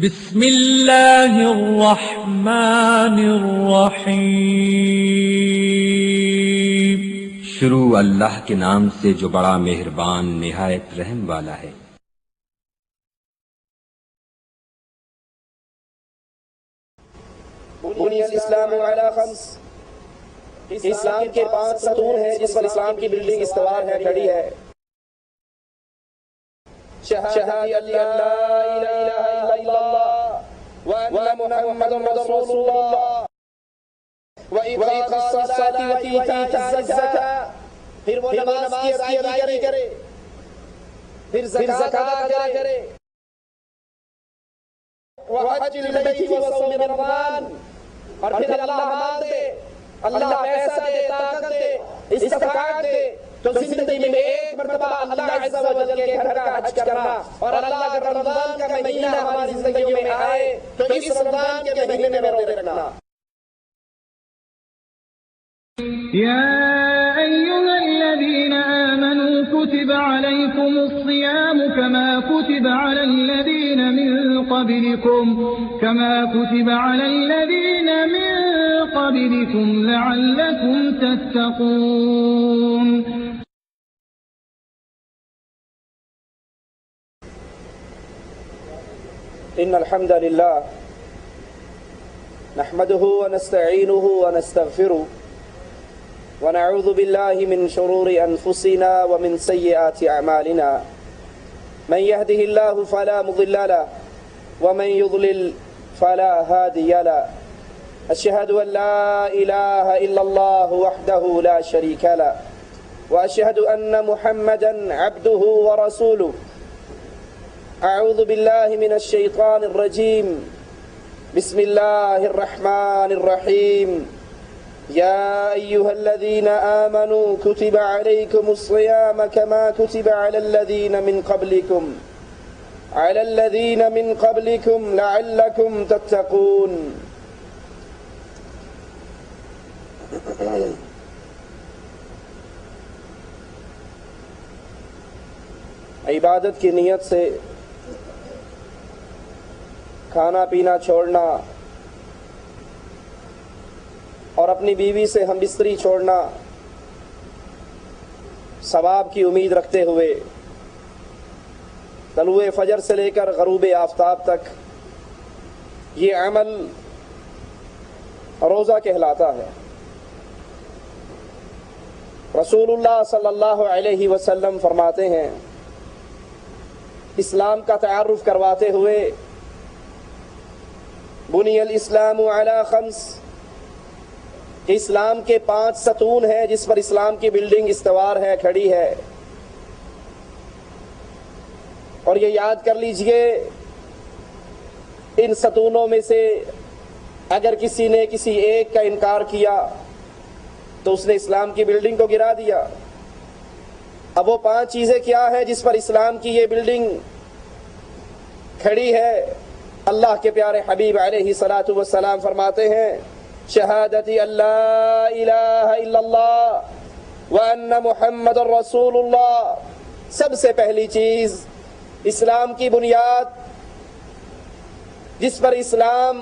بسم اللہ الرحمن الرحیم۔ شروع اللہ کے نام سے جو بڑا مہربان نہایت رحم والا ہے۔ بنی الاسلام علی خمس، اسلام کے 5 ستون ہیں جس پر اسلام کی بلڈنگ استوار ہے، کھڑی ہے۔ شہادت لا الہ الا اللہ وان محمد رسول اللہ وإقام الصلاة وإيتاء الزکاة، پھر وہ نماز کی ادائیگی کرے، پھر زکوٰۃ ادا کرے، وحج البیت وصوم رمضان، اور پھر اللہ مال دے، اللہ پیسہ دے، طاقت دے، استطاعت دے تو زندگی میں ایک مرتبہ اللہ عز و جل کے گھر کا حج کرنا، اور اللہ اگر رمضان کا مہینہ ہماری زندگی میں آئے تو اس رمضان کے مہینے میں روزے رکھنا۔ يا أيها الذين آمنوا كتب عليكم الصيام كما كتب على الذين من قبلكم لعلكم تتقون۔ إن الحمد لله نحمده ونستعينه ونستغفره ونعوذ بالله من شرور أنفسنا ومن سيئات أعمالنا، من يهده الله فلا مضل له ومن يضلل فلا هادي له، أشهد أن لا إله إلا الله وحده لا شريك له، وأشهد أن محمدا عبده ورسوله۔ أعوذ بالله من الشيطان الرجيم، بسم الله الرحمن الرحيم، يا أيها الذين آمنوا كتب عليكم الصيام كما كتب على الذين من قبلكم لعلكم تتقون۔ عبادت کی نیت سے کھانا پینا چھوڑنا اور اپنی بیوی سے ہم بستری چھوڑنا، ثواب کی امید رکھتے ہوئے طلوع فجر سے لے کر غروب آفتاب تک یہ عمل روزہ کہلاتا ہے۔ رسول اللہ صلی اللہ علیہ وسلم فرماتے ہیں، اسلام کا تعارف کرواتے ہوئے، بنی الاسلام علی خمس، کہ اسلام کے 5 ستون ہیں جس پر اسلام کی بلڈنگ استوار ہے، کھڑی ہے، اور یہ یاد کر لیجئے ان ستونوں میں سے اگر کسی نے کسی ایک کا انکار کیا تو اس نے اسلام کی بلڈنگ کو گرا دیا۔ اب وہ 5 چیزیں کیا ہیں جس پر اسلام کی یہ بلڈنگ کھڑی ہے؟ اللہ کے پیارے حبیب علیہ الصلاۃ والسلام فرماتے ہیں، شہادت اللہ الہ الا اللہ وان محمد رسول اللہ۔ سب سے پہلی چیز، اسلام کی بنیاد جس پر اسلام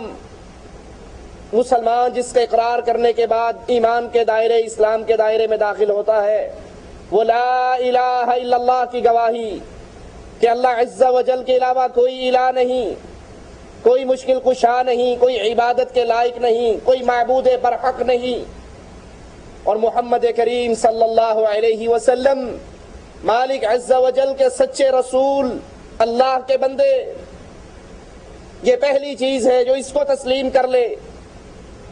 مسلمان جس کا اقرار کرنے کے بعد ایمان کے دائرے، اسلام کے دائرے میں داخل ہوتا ہے، وہ لا الہ الا اللہ کی گواہی کہ اللہ عز و جل کے علاوہ کوئی الہ نہیں، کوئی مشکل کشا نہیں، کوئی عبادت کے لائق نہیں، کوئی معبود برحق نہیں، اور محمد کریم صلی اللہ علیہ وسلم مالک عز و جل کے سچے رسول، اللہ کے بندے۔ یہ پہلی چیز ہے جو اس کو تسلیم کر لے۔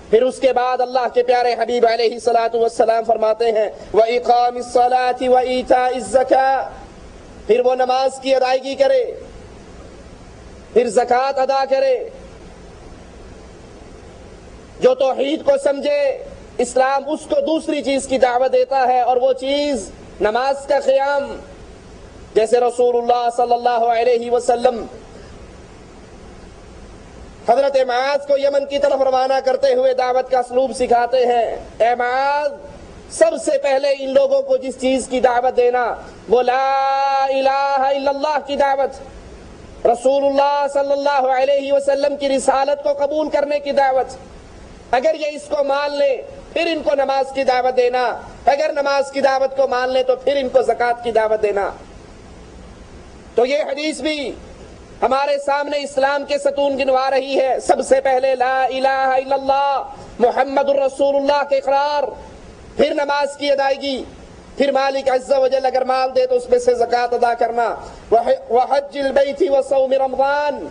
پھر اس کے بعد اللہ کے پیارے حبیب علیہ الصلاۃ والسلام فرماتے ہیں، وإقام الصلاة وإيتاء الزکاة، پھر وہ نماز کی ادائیگی کرے، پھر زکوٰۃ ادا کرے۔ جو توحید کو سمجھے، اسلام اس کو دوسری چیز کی دعوت دیتا ہے، اور وہ چیز نماز کا قیام۔ جیسے رسول اللہ صلی اللہ علیہ وسلم حضرت معاذ کو یمن کی طرف روانہ کرتے ہوئے دعوت کا اسلوب سکھاتے ہیں، اے معاذ، سب سے پہلے ان لوگوں کو جس چیز کی دعوت دینا وہ لا الہ الا اللہ کی دعوت، رسول اللہ صلی اللہ علیہ وسلم کی رسالت کو قبول کرنے کی دعوت. اگر یہ اس کو مان لے پھر ان کو نماز کی دعوت دینا، اگر نماز کی دعوت کو مان لے تو پھر ان کو زکوٰۃ کی دعوت دینا. تو یہ حدیث بھی ہمارے سامنے اسلام کے ستون گنوا رہی ہے. سب سے پہلے لا الہ الا اللہ محمد الرسول اللہ کے اقرار، پھر نماز کی ادائیگی، پھر مالک عز و جل اگر مال دے تو اس میں سے زکوٰۃ ادا کرنا، وحج البیت وصوم رمضان،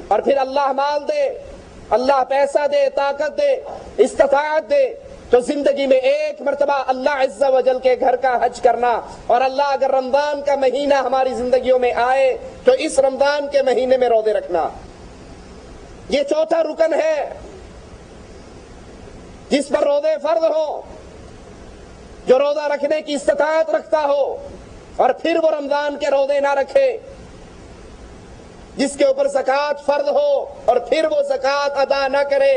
اور پھر اللہ مال دے، اللہ پیسہ دے، طاقت دے، استطاعت دے تو زندگی میں ایک مرتبہ اللہ عز و جل کے گھر کا حج کرنا. اور اللہ اگر رمضان کا مہینہ ہماری زندگیوں میں آئے تو اس رمضان کے مہینے میں روزے رکھنا. یہ چوتھا رکن ہے جس پر روزے فرض ہو، جو روزہ رکھنے کی استطاعت رکھتا ہو اور پھر وہ رمضان کے روزے نہ رکھے. جس کے اوپر زکوٰۃ فرض ہو اور پھر وہ زکوٰۃ ادا نہ کرے،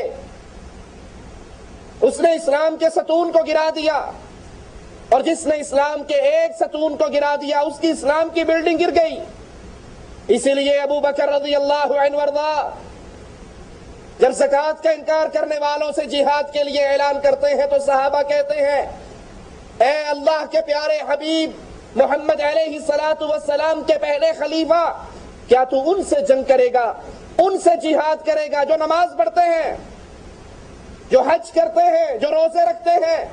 اس نے اسلام کے ستون کو گرا دیا. اور جس نے اسلام کے ایک ستون کو گرا دیا اس کی اسلام کی بلڈنگ گر گئی. اسی لیے ابو بکر رضی اللہ عنہ وارضا جب زکوٰۃ کا انکار کرنے والوں سے جہاد کے لیے اعلان کرتے ہیں تو صحابہ کہتے ہیں اے اللہ کے پیارے حبیب محمد علیہ الصلوۃ والسلام کے پہلے خلیفہ، کیا تو ان سے جنگ کرے گا، ان سے جہاد کرے گا جو نماز پڑھتے ہیں، جو حج کرتے ہیں، جو روزے رکھتے ہیں؟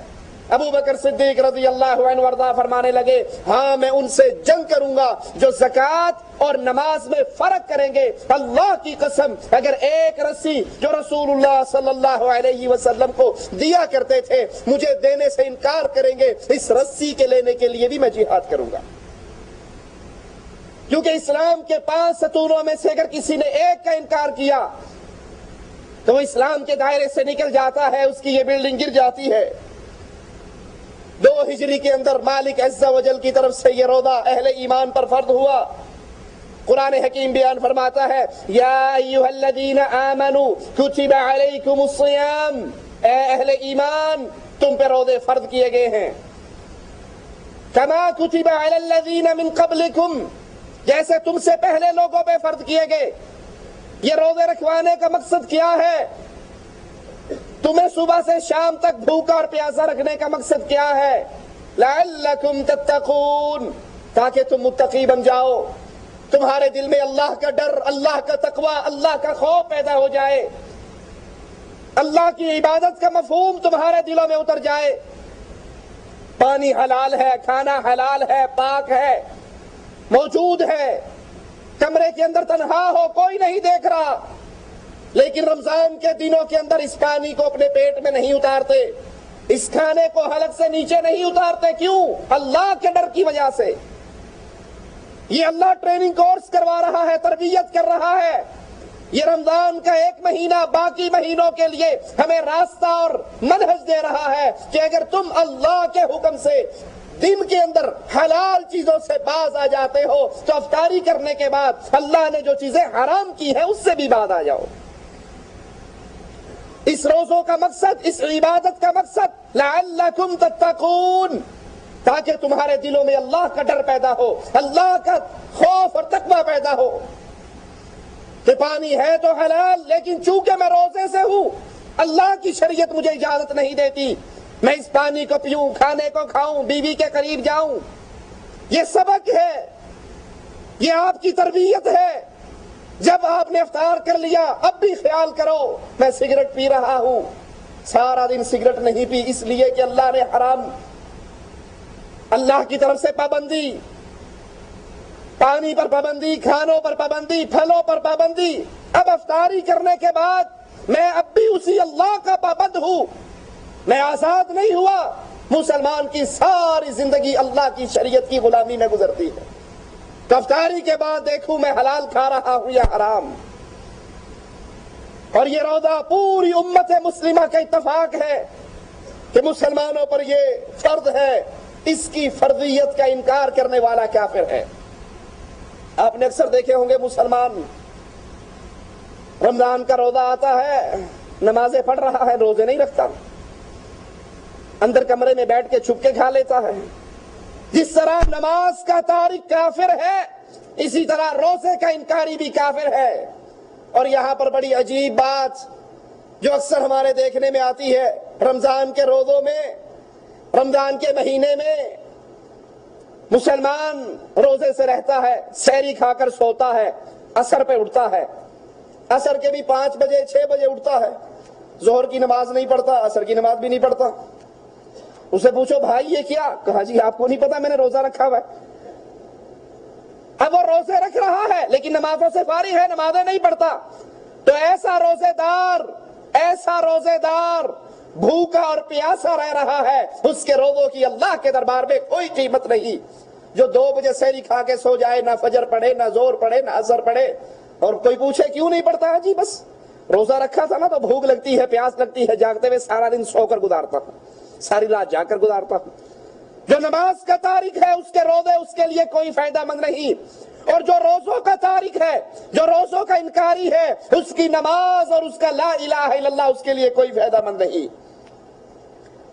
ابو بکر صدیق رضی اللہ عنہ وارضا فرمانے لگے ہاں میں ان سے جنگ کروں گا جو زکوٰۃ اور نماز میں فرق کریں گے. اللہ کی قسم اگر ایک رسی جو رسول اللہ صلی اللہ علیہ وسلم کو دیا کرتے تھے مجھے دینے سے انکار کریں گے، اس رسی کے لینے کے لیے بھی میں جہاد کروں گا. کیونکہ اسلام کے 5 ستونوں میں سے اگر کسی نے ایک کا انکار کیا تو وہ اسلام کے دائرے سے نکل جاتا ہے، اس کی یہ بلڈنگ گر جاتی ہے. 2 ہجری کے اندر مالک عز و جل کی طرف سے یہ روزہ اہل ایمان پر فرض ہوا. قرآن حکیم بیان فرماتا ہے یا ایھا الذین آمنوا کتب علیکم الصیام، اے اہل ایمان تم پہ روزے فرض کیے گئے ہیں. کما کتب علی الذین من قبلکم، جیسے تم سے پہلے لوگوں پہ فرض کیے گئے. یہ روزے رکھوانے کا مقصد کیا ہے؟ تمہیں صبح سے شام تک بھوکا اور پیاسا رکھنے کا مقصد کیا ہے؟ لعلکم تتقون، تاکہ تم متقی بن جاؤ، تمہارے دل میں اللہ کا ڈر، اللہ کا تقوی، اللہ کا خوف پیدا ہو جائے، اللہ کی عبادت کا مفہوم تمہارے دلوں میں اتر جائے. پانی حلال ہے، کھانا حلال ہے، پاک ہے، موجود ہے، کمرے کے اندر تنہا ہو کوئی نہیں دیکھ رہا، لیکن رمضان کے دنوں کے اندر اس پانی کو اپنے پیٹ میں نہیں اتارتے، اس کھانے کو حلق سے نیچے نہیں اتارتے. کیوں؟ اللہ کے ڈر کی وجہ سے. یہ اللہ ٹریننگ کورس کروا رہا ہے، تربیت کر رہا ہے. یہ رمضان کا 1 مہینہ باقی مہینوں کے لیے ہمیں راستہ اور منہج دے رہا ہے کہ اگر تم اللہ کے حکم سے دن کے اندر حلال چیزوں سے باز آ جاتے ہو تو افطاری کرنے کے بعد اللہ نے جو چیزیں حرام کی ہیں اس سے بھی باز آ جاؤ. اس روزوں کا مقصد، اس عبادت کا مقصد لعلکم تتقون، تاکہ تمہارے دلوں میں اللہ کا ڈر پیدا ہو، اللہ کا خوف اور تقوی پیدا ہو کہ پانی ہے تو حلال، لیکن چونکہ میں روزے سے ہوں اللہ کی شریعت مجھے اجازت نہیں دیتی میں اس پانی کو پیوں، کھانے کو کھاؤں، بیوی کے قریب جاؤں. یہ سبق ہے، یہ آپ کی تربیت ہے. جب آپ نے افطار کر لیا اب بھی خیال کرو میں سگریٹ پی رہا ہوں، سارا دن سگریٹ نہیں پی اس لیے کہ اللہ نے حرام، اللہ کی طرف سے پابندی، پانی پر پابندی، کھانوں پر پابندی، پھلوں پر پابندی. اب افطاری کرنے کے بعد میں اب بھی اسی اللہ کا پابند ہوں، میں آزاد نہیں ہوا. مسلمان کی ساری زندگی اللہ کی شریعت کی غلامی میں گزرتی ہے. تو افطاری کے بعد دیکھوں میں حلال کھا رہا ہوں یا حرام. اور یہ روزہ پوری امت مسلمہ کا اتفاق ہے کہ مسلمانوں پر یہ فرض ہے، اس کی فرضیت کا انکار کرنے والا کافر ہے. آپ نے اکثر دیکھے ہوں گے مسلمان رمضان کا روزہ آتا ہے، نمازیں پڑھ رہا ہے، روزے نہیں رکھتا، اندر کمرے میں بیٹھ کے چھپ کے کھا لیتا ہے، جس طرح نماز کا تارک کافر ہے، اسی طرح روزے کا انکاری بھی کافر ہے۔ اور یہاں پر بڑی عجیب بات جو اکثر ہمارے دیکھنے میں آتی ہے، رمضان کے روزوں میں، رمضان کے مہینے میں مسلمان روزے سے رہتا ہے، سحری کھا کر سوتا ہے، عصر پہ اٹھتا ہے، عصر کے بھی 5 بجے 6 بجے اٹھتا ہے، ظہر کی نماز نہیں پڑھتا، عصر کی نماز بھی نہیں پڑھتا۔ اسے پوچھو بھائی یہ کیا؟ کہا جی آپ کو نہیں پتا میں نے روزہ رکھا ہوا ہے۔ اب وہ روزے رکھ رہا ہے لیکن نمازوں سے فارغ ہے، نمازیں نہیں پڑھتا۔ تو ایسا روزے دار بھوکا اور پیاسا رہ رہا ہے، اس کے روزوں کی اللہ کے دربار میں کوئی قیمت نہیں۔ جو 2 بجے سحری کھا کے سو جائے، نہ فجر پڑھے، نہ ظہر پڑھے، نہ عصر پڑھے، اور کوئی پوچھے کیوں نہیں پڑھتا ہے، جی بس روزہ رکھا تھا نا تو بھوک لگتی ہے، پیاس لگتی ہے، جاگتے ہوئے سارا دن سو کر گزارتا ہوں، ساری رات جا کر گزارتا ہوں۔ جو نماز کا تارک ہے اس کے روزے اس کے لیے کوئی فائدہ مند نہیں، اور جو روزوں کا تارک ہے، جو روزوں کا انکاری ہے، اس کی نماز اور اس کا لا الہ الا اللہ اس کے لیے کوئی فائدہ مند نہیں۔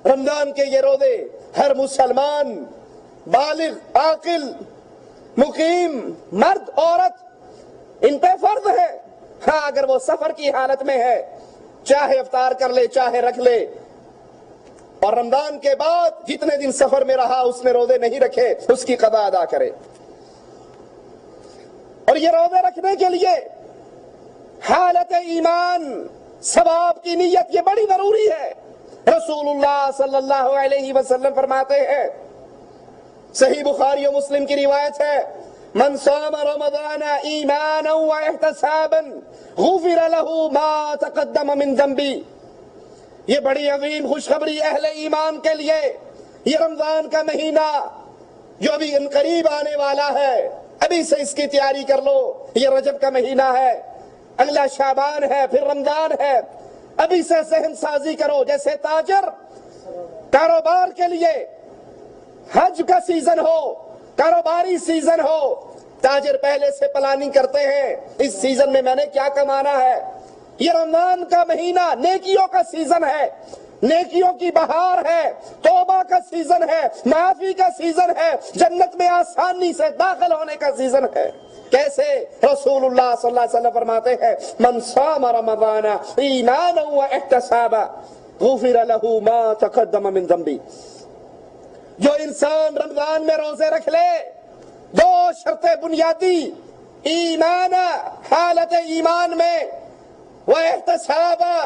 رمضان کے یہ روزے ہر مسلمان بالغ، عاقل، مقیم، مرد، عورت، ان پہ فرض ہے۔ ہاں اگر وہ سفر کی حالت میں ہے، چاہے افطار کر لے چاہے رکھ لے، اور رمضان کے بعد جتنے دن سفر میں رہا اس نے روزے نہیں رکھے، اس کی قضا ادا کرے۔ اور یہ روزے رکھنے کے لیے حالت ایمان، ثواب کی نیت یہ بڑی ضروری ہے۔ رسول اللہ صلی اللہ علیہ وسلم فرماتے ہیں، صحیح بخاری و مسلم کی روایت ہے، من صام رمضان ایمانا واحتسابا غفر له ما تقدم من ذنبه۔ یہ بڑی عظیم خوشخبری اہل ایمان کے لیے۔ یہ رمضان کا مہینہ جو ابھی انقریب آنے والا ہے، ابھی سے اس کی تیاری کر لو۔ یہ رجب کا مہینہ ہے، اگلا شعبان ہے، پھر رمضان ہے، ابھی سے ذہن سازی کرو۔ جیسے تاجر کاروبار کے لیے حج کا سیزن ہو، کاروباری سیزن ہو، تاجر پہلے سے پلاننگ کرتے ہیں، اس سیزن میں میں نے کیا کمانا ہے۔ یہ رمضان کا مہینہ نیکیوں کا سیزن ہے، نیکیوں کی بہار ہے، توبہ کا سیزن ہے، معافی کا سیزن ہے، جنت میں آسانی سے داخل ہونے کا سیزن ہے۔ کیسے؟ رسول اللہ صلی اللہ علیہ وسلم فرماتے ہیں، من صام رمضان ایمانا واحتسابا غفر له ما تقدم من ذنبه۔ جو انسان رمضان میں روزے رکھ لے، 2 شرطیں بنیادی، ایمان، حالت ایمان میں، واحتسابا،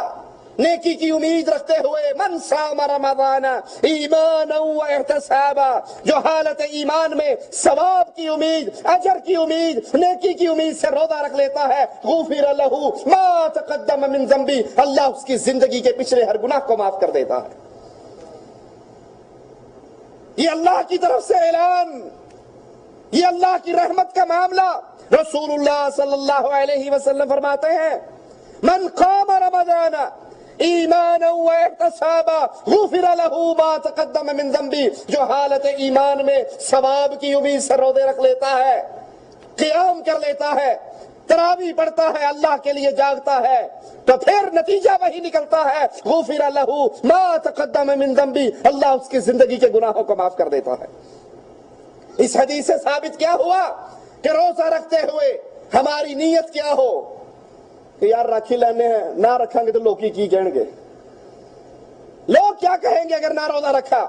نیکی کی امید رکھتے ہوئے، من صام رمضان ایمانا واحتسابا، جو حالت ایمان میں ثواب کی امید، اجر کی امید، نیکی کی امید سے روزہ رکھ لیتا ہے، غفر له ما تقدم من ذنبه، اللہ اس کی زندگی کے پچھلے ہر گناہ کو معاف کر دیتا ہے۔ یہ اللہ کی طرف سے اعلان، یہ اللہ کی رحمت کا معاملہ۔ رسول اللہ صلی اللہ علیہ وسلم فرماتے ہیں، من قام رمضان ایمانا واحتسابا غفر له ما تقدم من ذنبه، جو حالت ایمان میں ثواب کی امید سے روزے رکھ لیتا ہے، قیام کر لیتا ہے، تراویح پڑھتا ہے، اللہ کے لیے جاگتا ہے، تو پھر نتیجہ وہی نکلتا ہے، غفر له ما تقدم من ذنبه، اللہ اس کی زندگی کے گناہوں کو معاف کر دیتا ہے۔ اس حدیث سے ثابت کیا ہوا کہ روزہ رکھتے ہوئے ہماری نیت کیا ہو کہ یار رکھ ہی لینے ہیں، نہ رکھیں گے تو لوگ کی کہیں گے، لوگ کیا کہیں گے اگر نہ روزہ رکھا،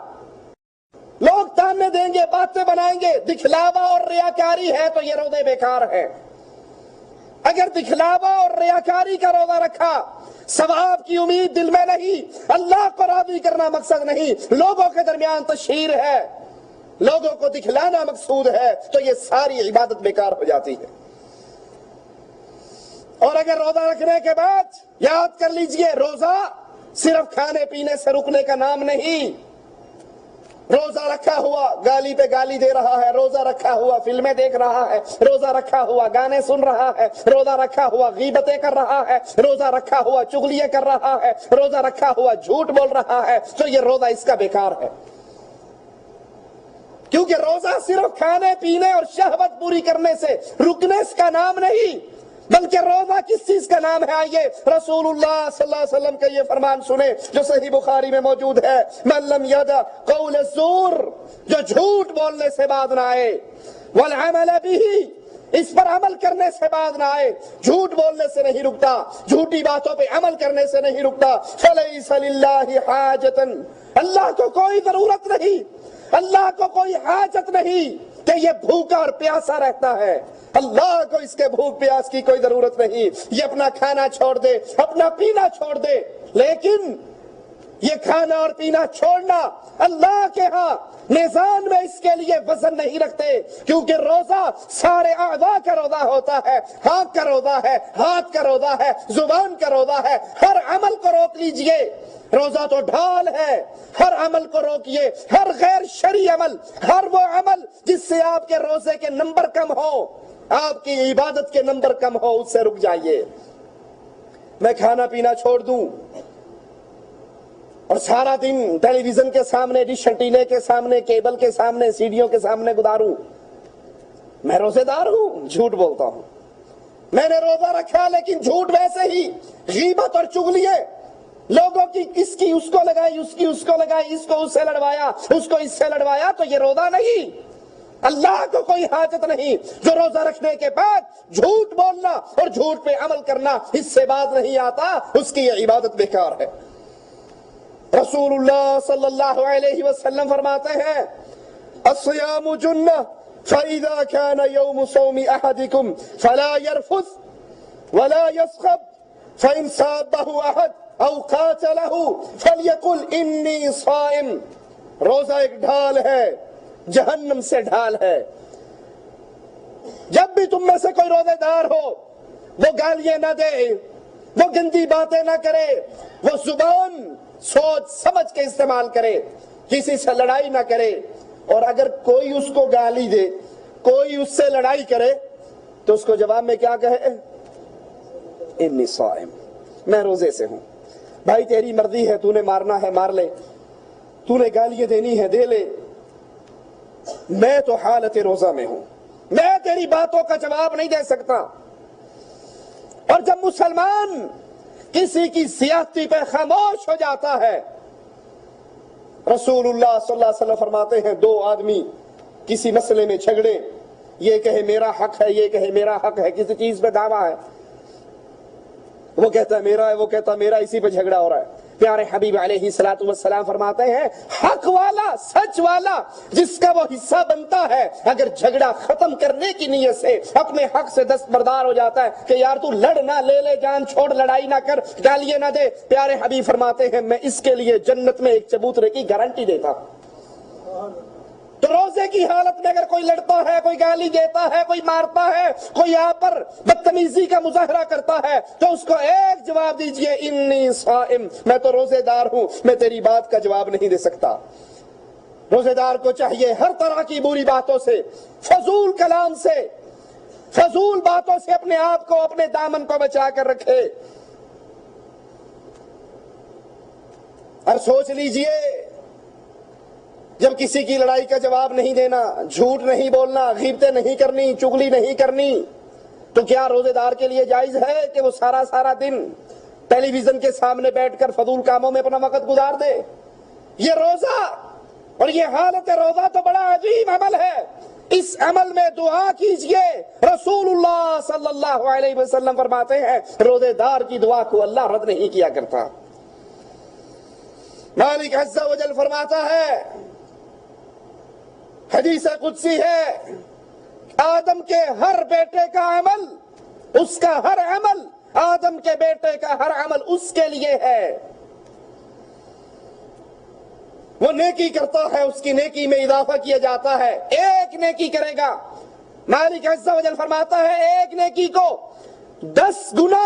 لوگ تانے دیں گے، باتیں بنائیں گے۔ دکھلاوا اور ریاکاری ہے تو یہ روزے بیکار ہیں۔ اگر دکھلاوا اور ریاکاری کا روزہ رکھا، ثواب کی امید دل میں نہیں، اللہ کو راضی کرنا مقصد نہیں، لوگوں کے درمیان تشہیر ہے، لوگوں کو دکھلانا مقصود ہے، تو یہ ساری عبادت بیکار ہو جاتی ہے۔ اور اگر روزہ رکھنے کے بعد یاد کر لیجئے، روزہ صرف کھانے پینے سے رکنے کا نام نہیں۔ روزہ رکھا ہوا گالی پہ گالی دے رہا ہے، روزہ رکھا ہوا فلمیں دیکھ رہا ہے، روزہ رکھا ہوا گانے سن رہا ہے، روزہ رکھا ہوا غیبتیں کر رہا ہے، روزہ رکھا ہوا چغلیاں کر رہا ہے، روزہ رکھا ہوا جھوٹ بول رہا ہے، تو یہ روزہ اس کا بیکار ہے۔ کیونکہ روزہ صرف کھانے پینے اور شہوت پوری کرنے سے رکنے کا نام نہیں، بلکہ روزہ کس چیز کا نام ہے؟ آئیے رسول اللہ صلی اللہ علیہ وسلم کا یہ فرمان سنیں جو صحیح بخاری میں موجود ہے، من لم یدع قول الزور، جو جھوٹ بولنے سے باز نہ آئے، والعمل به، اس پر عمل کرنے سے باز نہ آئے، جھوٹ بولنے سے نہیں رکتا، جھوٹی باتوں پہ عمل کرنے سے نہیں رکتا، فلیس للہ حاجۃ، اللہ کو کوئی ضرورت نہیں، اللہ کو کوئی حاجت نہیں کہ یہ بھوکا اور پیاسا رہتا ہے، اللہ کو اس کے بھوک پیاس کی کوئی ضرورت نہیں، یہ اپنا کھانا چھوڑ دے، اپنا پینا چھوڑ دے، لیکن یہ کھانا اور پینا چھوڑنا اللہ کے ہاں میزان میں اس کے لیے وزن نہیں رکھتے، کیونکہ روزہ سارے اعضاء کا روزہ ہوتا ہے، آنکھ کا روزہ ہے، ہاتھ کا روزہ ہے، زبان کا روزہ ہے، ہر عمل کو روک لیجئے، روزہ تو ڈھال ہے، ہر عمل کو روکیے، ہر غیر شرعی عمل، ہر وہ عمل جس سے آپ کے روزے کے نمبر کم ہو، آپ کی عبادت کے نمبر کم ہو، اس سے رک جائیے۔ میں کھانا پینا چھوڑ دوں اور سارا دن ٹیلی ویژن کے سامنے، ڈش انٹینے کے سامنے، کیبل کے سامنے، سیڈیوں کے سامنے گزاروں، میں روزے دار ہوں؟ جھوٹ بولتا ہوں۔ میں نے روزہ رکھا لیکن جھوٹ ویسے ہی، غیبت اور چغلیے، لوگوں کی اس کی اس کو لگائی، اس کی اس کو لگائی، اس کو اس سے لڑوایا، اس کو اس سے لڑوایا، تو یہ روزہ نہیں۔ اللہ کو کوئی حاجت نہیں، جو روزہ رکھنے کے بعد جھوٹ بولنا اور جھوٹ پہ عمل کرنا اس سے باز نہیں آتا، اس کی یہ عبادت بیکار ہے۔ رسول اللہ صلی اللہ علیہ وسلم فرماتے ہیں الصیام جنہ فَإِذَا كَانَ يَوْمُ صَوْمِ أَحَدِكُمْ فَلَا يَرْفُثْ وَلَا يَصْخَبْ فَإِنْ صَابَّهُ أَحَدٌ أَوْ قَاتَلَهُ فَلْيَقُلْ إِنِّي صَائِمٌ۔ روزہ ایک ڈھال ہے، جہنم سے ڈھال ہے۔ جب بھی تم میں سے کوئی روزے دار ہو، وہ گالیاں نہ دے، وہ گندی باتیں نہ کرے، وہ زبان سوچ سمجھ کے استعمال کرے، کسی سے لڑائی نہ کرے، اور اگر کوئی اس کو گالی دے، کوئی اس سے لڑائی کرے، تو اس کو جواب میں کیا کہے؟ انی صائم، میں روزے سے ہوں۔ بھائی تیری مرضی ہے، تو نے مارنا ہے مار لے، تو نے گالیاں دینی ہے دے لے، میں تو حالت روزہ میں ہوں، میں تیری باتوں کا جواب نہیں دے سکتا۔ اور جب مسلمان کسی کی زیادتی پہ خاموش ہو جاتا ہے، رسول اللہ صلی اللہ علیہ وسلم فرماتے ہیں دو آدمی کسی مسئلے میں جھگڑے، یہ کہے میرا حق ہے، یہ کہے میرا حق ہے، کسی چیز پہ دعویٰ ہے، وہ کہتا ہے میرا ہے، وہ کہتا ہے میرا، اسی پہ جھگڑا ہو رہا ہے۔ پیارے حبیب علیہ الصلوۃ والسلام فرماتے ہیں حق والا، سچ والا، جس کا وہ حصہ بنتا ہے، اگر جھگڑا ختم کرنے کی نیت سے اپنے حق سے دستبردار ہو جاتا ہے کہ یار تو لڑ نہ، لے لے جان، چھوڑ، لڑائی نہ کر، گالیاں نہ دے، پیارے حبیب فرماتے ہیں میں اس کے لیے جنت میں ایک چبوترے کی گارنٹی دیتا ہوں۔ تو روزے کی حالت میں اگر کوئی لڑتا ہے، کوئی گالی دیتا ہے، کوئی مارتا ہے، کوئی آپ پر بدتمیزی کا مظاہرہ کرتا ہے، تو اس کو ایک جواب دیجئے انی صائم، میں تو روزے دار ہوں، میں تیری بات کا جواب نہیں دے سکتا۔ روزے دار کو چاہیے ہر طرح کی بری باتوں سے، فضول کلام سے، فضول باتوں سے اپنے آپ کو، اپنے دامن کو بچا کر رکھے۔ اور سوچ لیجئے جب کسی کی لڑائی کا جواب نہیں دینا، جھوٹ نہیں بولنا، غیبتیں نہیں کرنی، چغلی نہیں کرنی، تو کیا روزے دار کے لیے جائز ہے کہ وہ سارا دن ٹیلی ویژن کے سامنے بیٹھ کر فضول کاموں میں اپنا وقت گزار دے؟ یہ روزہ اور یہ حالت روزہ تو بڑا عظیم عمل ہے، اس عمل میں دعا کیجئے۔ رسول اللہ صلی اللہ علیہ وسلم فرماتے ہیں روزے دار کی دعا کو اللہ رد نہیں کیا کرتا۔ مالک عز و جل فرماتا ہے، حدیث قدسی ہے، آدم کے ہر بیٹے کا عمل، اس کا ہر عمل، آدم کے بیٹے کا ہر عمل اس کے لیے ہے۔ وہ نیکی کرتا ہے، اس کی نیکی میں اضافہ کیا جاتا ہے، ایک نیکی کرے گا، مالک عز و جل فرماتا ہے ایک نیکی کو 10 گنا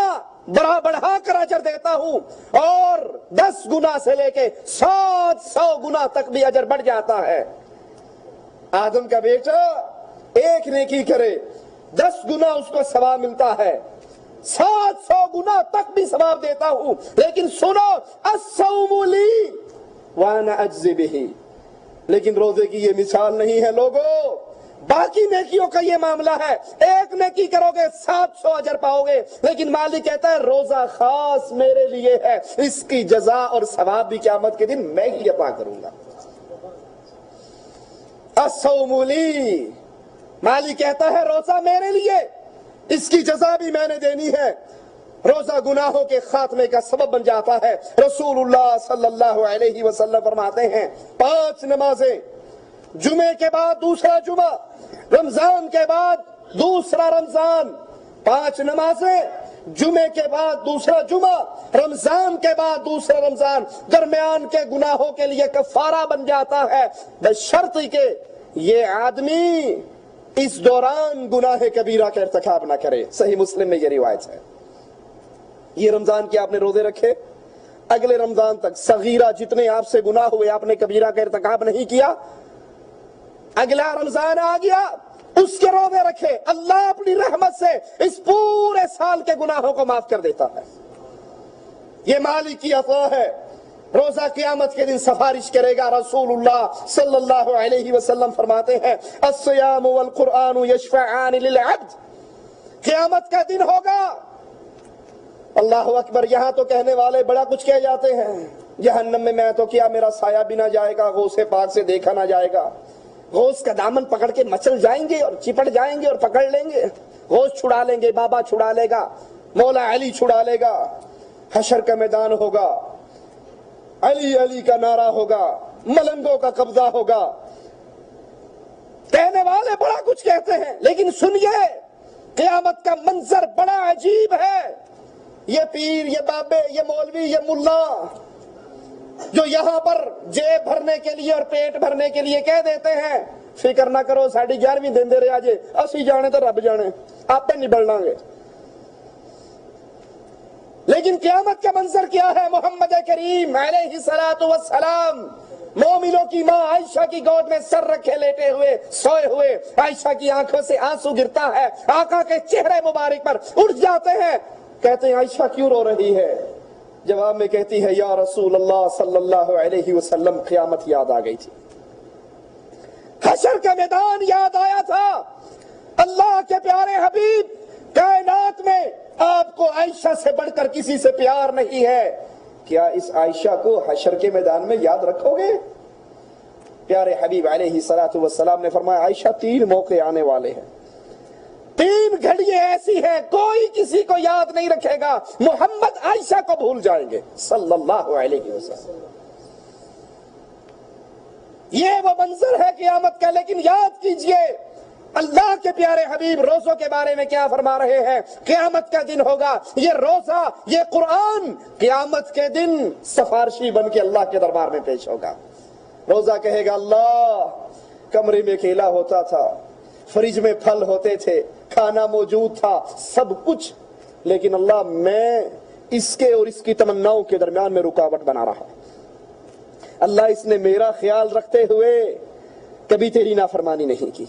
بڑھا کر اجر دیتا ہوں، اور 10 گنا سے لے کے 700 گنا تک بھی اجر بڑھ جاتا ہے۔ آدم کا بیٹا ایک نیکی کرے، 10 گنا اس کو ثواب ملتا ہے، 700 گنا تک بھی ثواب دیتا ہوں۔ لیکن سنو، الصوم لی وانا اجزی بہ، لیکن روزے کی یہ مثال نہیں ہے لوگوں، باقی نیکیوں کا یہ معاملہ ہے، ایک نیکی کرو گے 700 اجر پاؤ گے، لیکن مالک کہتا ہے روزہ خاص میرے لیے ہے، اس کی جزا اور ثواب بھی قیامت کے دن میں ہی عطا کروں گا۔ الصوم لی، مالک کہتا ہے روزہ میرے لیے، اس کی جزا بھی میں نے دینی ہے۔ روزہ گناہوں کے خاتمے کا سبب بن جاتا ہے۔ رسول اللہ صلی اللہ علیہ وسلم فرماتے ہیں 5 نمازیں، جمعے کے بعد دوسرا جمعہ، رمضان کے بعد دوسرا رمضان، 5 نمازیں، جمعے کے بعد دوسرا جمعہ، رمضان کے بعد دوسرا رمضان، درمیان کے گناہوں کے لیے کفارہ بن جاتا ہے، بشرط کہ یہ آدمی اس دوران گناہ کبیرہ کا ارتکاب نہ کرے۔ صحیح مسلم میں یہ روایت ہے۔ یہ رمضان کے آپ نے روزے رکھے، اگلے رمضان تک صغیرہ جتنے آپ سے گناہ ہوئے آپ نے کبیرہ کا ارتکاب نہیں کیا، اگلا رمضان آ گیا اس کے روزے رکھے، اللہ اپنی رحمت سے اس پورے سال کے گناہوں کو معاف کر دیتا ہے۔ یہ مالک کی عطا ہے۔ روزہ قیامت کے دن سفارش کرے گا۔ رسول اللہ صلی اللہ علیہ وسلم فرماتے ہیں الصیام والقرآن یشفعان للعبد، قیامت کا دن ہوگا، اللہ اکبر، یہاں تو کہنے والے بڑا کچھ کہہ جاتے ہیں، جہنم میں تو کیا میرا سایہ بھی نہ جائے گا، غوث پاک سے دیکھا نہ جائے گا، غوث کا دامن پکڑ کے مچل جائیں گے اور چپٹ جائیں گے اور پکڑ لیں گے، غوث چھڑا لیں گے، بابا چھڑا لے گا، مولا علی چھڑا لے گا، حشر کا میدان ہوگا، علی علی کا نعرہ ہوگا، ملنگوں کا قبضہ ہوگا۔ کہنے والے بڑا کچھ کہتے ہیں، لیکن سنیے قیامت کا منظر بڑا عجیب ہے۔ یہ پیر، یہ بابے، یہ مولوی، یہ ملا جو یہاں پر جیب بھرنے کے لیے اور پیٹ بھرنے کے لیے کہہ دیتے ہیں فکر نہ کرو ساڑھی 11ویں دن دے رہے آجے، اسی جانے تو رب جانے، آپ پہ نبڑنا گے۔ لیکن قیامت کا منظر کیا ہے؟ محمد کریم علیہ السلام مومنوں کی ماں عائشہ کی گود میں سر رکھے لیٹے ہوئے سوئے ہوئے، عائشہ کی آنکھوں سے آنسو گرتا ہے، آقا کے چہرے مبارک پر اٹھ جاتے ہیں، کہتے ہیں عائشہ کیوں رو رہی ہے؟ جواب میں کہتی ہے یا رسول اللہ صلی اللہ علیہ وسلم قیامت یاد آ گئی تھی، حشر کا میدان یاد آیا تھا، اللہ کے پیارے حبیب کائنات میں آپ کو عائشہ سے بڑھ کر کسی سے پیار نہیں ہے، کیا اس عائشہ کو حشر کے میدان میں یاد رکھو گے؟ پیارے حبیب علیہ السلام نے فرمایا عائشہ 3 موقع آنے والے ہیں، 3 گھڑیاں ایسی ہیں کوئی کسی کو یاد نہیں رکھے گا، محمد عائشہ کو بھول جائیں گے صلی اللہ علیہ وسلم۔ یہ وہ منظر ہے قیامت کا، لیکن یاد کیجئے اللہ کے پیارے حبیب روزوں کے بارے میں کیا فرما رہے ہیں؟ قیامت کا دن ہوگا، یہ روزہ، یہ قرآن قیامت کے دن سفارشی بن کے اللہ کے دربار میں پیش ہوگا۔ روزہ کہے گا اللہ کمرے میں کھیلا ہوتا تھا، فریج میں پھل ہوتے تھے، کھانا موجود تھا، سب کچھ، لیکن اللہ میں اس کے اور اس کی تمناؤں کے درمیان میں رکاوٹ بنا رہا، اللہ اس نے میرا خیال رکھتے ہوئے کبھی تیری نافرمانی نہیں کی۔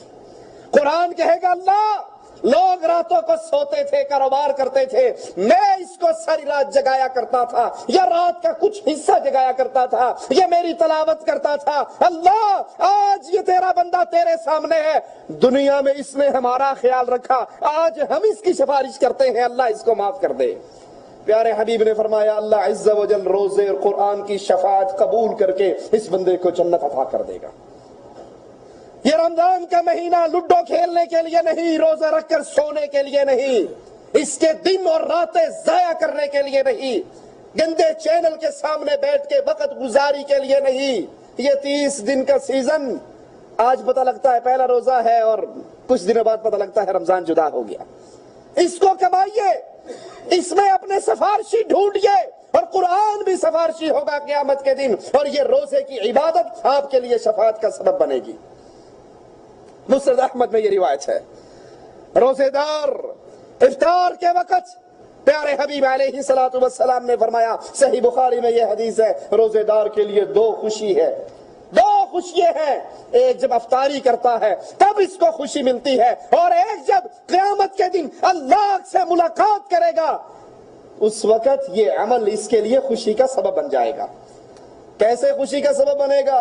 قرآن کہے گا اللہ لوگ راتوں کو سوتے تھے، کاروبار کرتے تھے، میں اس کو ساری رات جگایا کرتا تھا، یا رات کا کچھ حصہ جگایا کرتا تھا، یہ میری تلاوت کرتا تھا، اللہ آج یہ تیرا بندہ تیرے سامنے ہے، دنیا میں اس نے ہمارا خیال رکھا، آج ہم اس کی سفارش کرتے ہیں، اللہ اس کو معاف کر دے۔ پیارے حبیب نے فرمایا اللہ عز و جل روزے اور قرآن کی شفاعت قبول کر کے اس بندے کو جنت عطا کر دے گا۔ یہ رمضان کا مہینہ لڈو کھیلنے کے لیے نہیں، روزہ رکھ کر سونے کے لیے نہیں، اس کے دن اور راتیں ضائع کرنے کے لیے نہیں، گندے چینل کے سامنے بیٹھ کے وقت گزاری کے لیے نہیں، یہ 30 دن کا سیزن آج پتہ لگتا ہے پہلا روزہ ہے اور کچھ دنوں بعد پتہ لگتا ہے رمضان جدا ہو گیا، اس کو کمائیے، اس میں اپنے سفارشی ڈھونڈیے، اور قرآن بھی سفارشی ہوگا قیامت کے دن، اور یہ روزے کی عبادت آپ کے لیے شفاعت کا سبب بنے گی۔ مسند احمد میں یہ روایت ہے، روزے دار افطار کے وقت پیارے حبیب علیہ السلام نے فرمایا، صحیح بخاری میں یہ حدیث ہے، روزے دار کے لیے 2 خوشی ہے، 2 خوشیاں ہیں، ایک جب افطاری کرتا ہے تب اس کو خوشی ملتی ہے، اور ایک جب قیامت کے دن اللہ سے ملاقات کرے گا اس وقت یہ عمل اس کے لیے خوشی کا سبب بن جائے گا۔ کیسے خوشی کا سبب بنے گا؟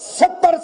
70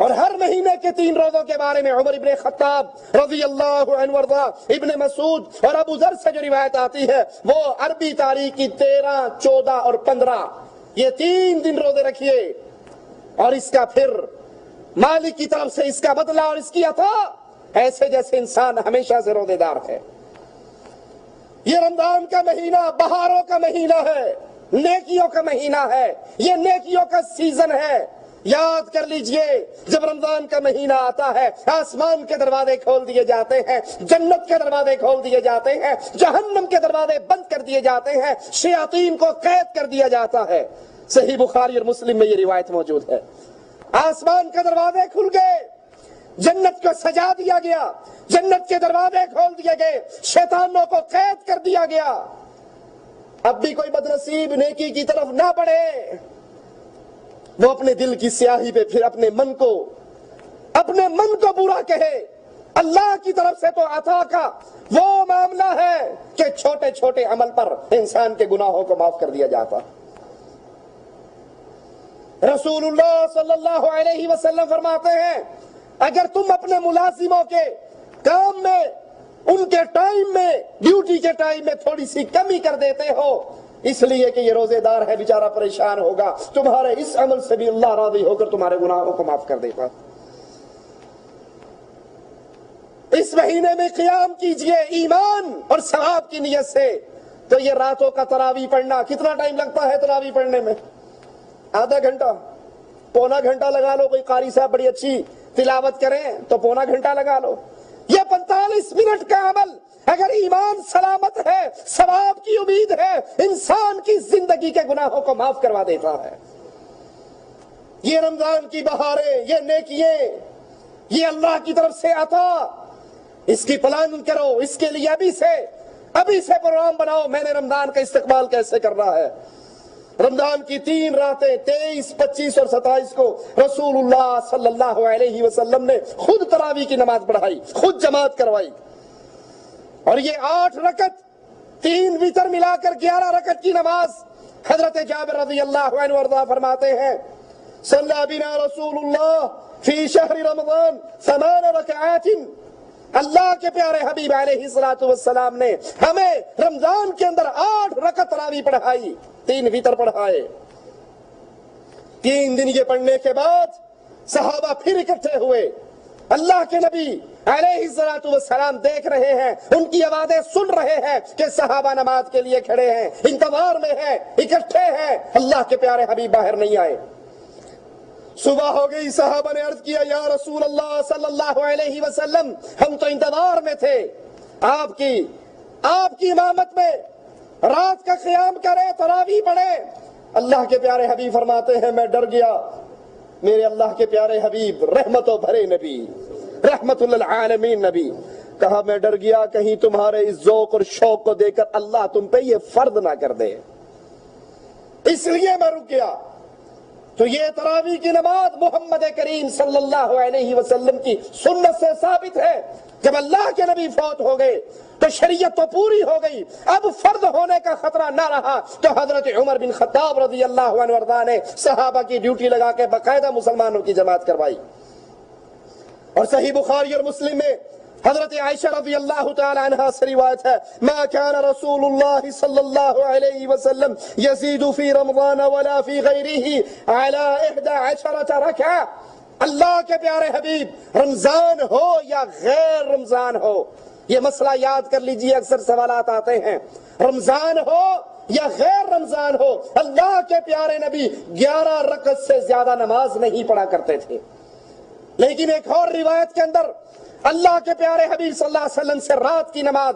اور ہر مہینے کے 3 روزوں کے بارے میں عمر ابن خطاب رضی اللہ عنہ وارضا، ابن مسعود اور ابو ذر سے جو روایت آتی ہے وہ عربی تاریخ کی 13، 14 اور 15 یہ 3 دن روزے رکھیے، اور اس کا پھر مالک کی طرف سے اس کا بدلہ اور اس کی عطا ایسے جیسے انسان ہمیشہ سے روزے دار ہے۔ یہ رمضان کا مہینہ بہاروں کا مہینہ ہے، نیکیوں کا مہینہ ہے، یہ نیکیوں کا سیزن ہے۔ یاد کر لیجئے جب رمضان کا مہینہ آتا ہے آسمان کے دروازے کھول دیے جاتے ہیں، جنت کے دروازے کھول دیے جاتے ہیں، جہنم کے دروازے بند کر دیے جاتے ہیں، شیاطین کو قید کر دیا جاتا ہے۔ صحیح بخاری اور مسلم میں یہ روایت موجود ہے۔ آسمان کے دروازے کھل گئے، جنت کو سجا دیا گیا، جنت کے دروازے کھول دیے گئے، شیطانوں کو قید کر دیا گیا۔ اب بھی کوئی بدنصیب نیکی کی طرف نہ بڑھے، وہ اپنے دل کی سیاہی پہ پھر اپنے من کو برا کہے۔ اللہ کی طرف سے تو عطا کا وہ معاملہ ہے کہ چھوٹے چھوٹے عمل پر انسان کے گناہوں کو معاف کر دیا جاتا۔ رسول اللہ صلی اللہ علیہ وسلم فرماتے ہیں اگر تم اپنے ملازموں کے کام میں، ان کے ٹائم میں، ڈیوٹی کے ٹائم میں تھوڑی سی کمی کر دیتے ہو اس لیے کہ یہ روزے دار ہے، بیچارہ پریشان ہوگا، تمہارے اس عمل سے بھی اللہ راضی ہو کر تمہارے گناہوں کو معاف کر دیتا۔ اس مہینے میں قیام کیجئے ایمان اور ثواب کی نیت سے۔ تو یہ راتوں کا تراویح پڑھنا، کتنا ٹائم لگتا ہے تراویح پڑھنے میں؟ آدھا گھنٹہ، پونا گھنٹہ لگا لو۔ کوئی قاری صاحب بڑی اچھی تلاوت کریں تو پونا گھنٹہ لگا لو۔ یہ 45 منٹ کا عمل اگر ایمان سلامت ہے، ثواب کی امید ہے، انسان کی زندگی کے گناہوں کو معاف کروا دیتا ہے۔ یہ رمضان کی بہاریں، یہ نیکیاں، یہ اللہ کی طرف سے عطا، اس کی پلاننگ کرو، اس کے لیے ابھی سے پروگرام بناؤ۔ میں نے رمضان کا استقبال کیسے کرنا ہے۔ رمضان کی 3 راتیں 23، 25 اور 27 کو رسول اللہ صلی اللہ علیہ وسلم نے خود تراویح کی نماز پڑھائی، خود جماعت کروائی، اور یہ 8 رکعت 3 وتر ملا کر 11 رکعت کی نماز۔ حضرت جابر رضی اللہ عنہ وارضا فرماتے ہیں صلی بنا رسول اللہ فی شہر رمضان 8 رکعات، اللہ کے پیارے حبیب علیہ الصلوۃ والسلام نے ہمیں رمضان کے اندر 8 رکعت تراویح پڑھائی، 3 وتر پڑھائے۔ 3 دن یہ پڑھنے کے بعد صحابہ پھر اکٹھے ہوئے، اللہ کے نبی علیہ الصلوۃ والسلام دیکھ رہے ہیں، ان کی آوازیں سن رہے ہیں کہ صحابہ نماز کے لیے کھڑے ہیں، انتظار میں ہیں، اکٹھے ہیں، اللہ کے پیارے حبیب باہر نہیں آئے۔ صبح ہو گئی، صحابہ نے عرض کیا یا رسول اللہ صلی اللہ علیہ وسلم ہم تو انتظار میں تھے آپ کی امامت میں، رات کا قیام کرے، تراویح پڑھے۔ اللہ کے پیارے حبیب فرماتے ہیں میں ڈر گیا، میرے اللہ کے پیارے حبیب رحمتوں بھرے نبی، رحمت للعالمین نبی، کہا میں ڈر گیا کہیں تمہارے اس ذوق اور شوق کو دیکھ کر اللہ تم پہ یہ فرض نہ کر دے، اس لیے میں رک گیا۔ تو یہ تراویح کی نماز محمد کریم صلی اللہ علیہ وسلم کی سنت سے ثابت ہے۔ جب اللہ کے نبی فوت ہو گئے تو شریعت تو پوری ہو گئی، اب فرض ہونے کا خطرہ نہ رہا، تو حضرت عمر بن خطاب رضی اللہ عنہ وارضا نے صحابہ کی ڈیوٹی لگا کے باقاعدہ مسلمانوں کی جماعت کروائی۔ اور صحیح بخاری اور مسلم میں حضرت عائشہ رضی اللہ تعالی عنہ سے روایت ہے ما كان رسول اللہ صلی اللہ علیہ وسلم يزيد في رمضان ولا في غيره على 11 ركعة۔ اللہ کے پیارے حبیب رمضان ہو یا غیر رمضان ہو، یہ مسئلہ یاد کر لیجئے، اکثر سوالات آتے ہیں، رمضان ہو یا غیر رمضان ہو، اللہ کے پیارے نبی 11 رکعت سے زیادہ نماز نہیں پڑھا کرتے تھے۔ لیکن ایک اور روایت کے اندر اللہ کے پیارے حبیب صلی اللہ علیہ وسلم سے رات کی نماز،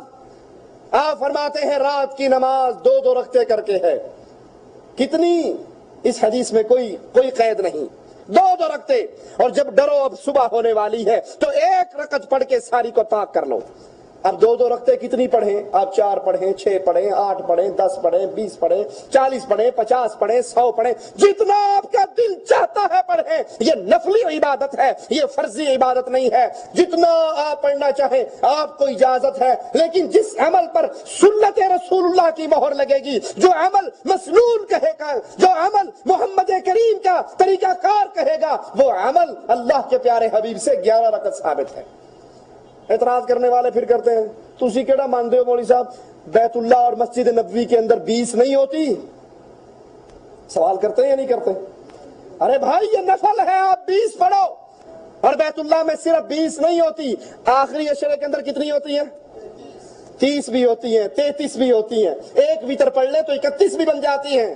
آپ فرماتے ہیں رات کی نماز 2 رکعتیں کر کے ہے۔ کتنی؟ اس حدیث میں کوئی قید نہیں، 2 رکعتیں۔ اور جب ڈرو اب صبح ہونے والی ہے تو 1 رکعت پڑھ کے ساری کو طاق کر لو۔ اب 2 رکعتیں کتنی پڑھیں؟ آپ 4 پڑھیں، 6 پڑھیں، 8 پڑھیں، 10 پڑھیں، 20 پڑھیں، 40 پڑھیں، 50 پڑھیں، 100 پڑھیں، جتنا آپ کا دل چاہتا ہے پڑھیں۔ یہ نفلی عبادت ہے، یہ فرضی عبادت نہیں ہے۔ جتنا آپ پڑھنا چاہیں آپ کو اجازت ہے، لیکن جس عمل پر سنت رسول اللہ کی مہر لگے گی، جو عمل مسنون کہے گا، جو عمل محمد کریم کا طریقہ کار کہے گا، وہ عمل اللہ کے پیارے حبیب سے 11 رکعت ثابت ہے۔ اعتراض کرنے والے پھر کرتے ہیں تسی کیڑا مانتے ہو مولوی صاحب بیت اللہ اور مسجد نبوی کے اندر 20 نہیں ہوتی؟ سوال کرتے ہیں یا نہیں کرتے؟ ارے بھائی یہ نفل ہے، آپ 20 پڑھو، اور بیت اللہ میں صرف 20 نہیں ہوتی، آخری عشرے کے اندر کتنی ہوتی ہیں؟ 30 بھی ہوتی ہیں، 33 بھی ہوتی ہیں، ایک وتر پڑھ لے تو 31 بھی بن جاتی ہیں۔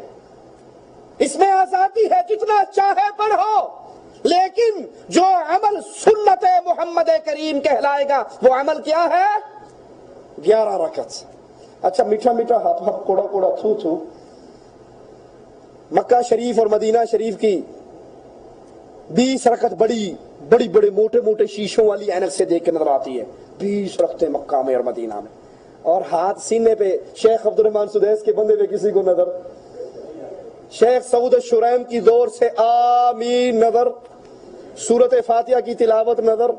اس میں آزادی ہے، جتنا چاہے پڑھو، لیکن جو عمل سنت محمد کریم کہلائے گا وہ عمل کیا ہے؟ 11 رکعت۔ اچھا میٹھا میٹھا ہپ ہپ کوڑا کوڑا تھو تھو مکہ شریف اور مدینہ شریف کی 20 رکعت بڑی بڑی بڑے موٹے موٹے شیشوں والی اینک سے دیکھ کے نظر آتی ہے، 20 رکعتیں مکہ میں اور مدینہ میں، اور ہاتھ سینے پہ شیخ عبد الرحمن سدیس کے بندے پہ کسی کو نظر؟ شیخ سعود شریم کی زور سے آمین نظر، سورت فاتحہ کی تلاوت نظر،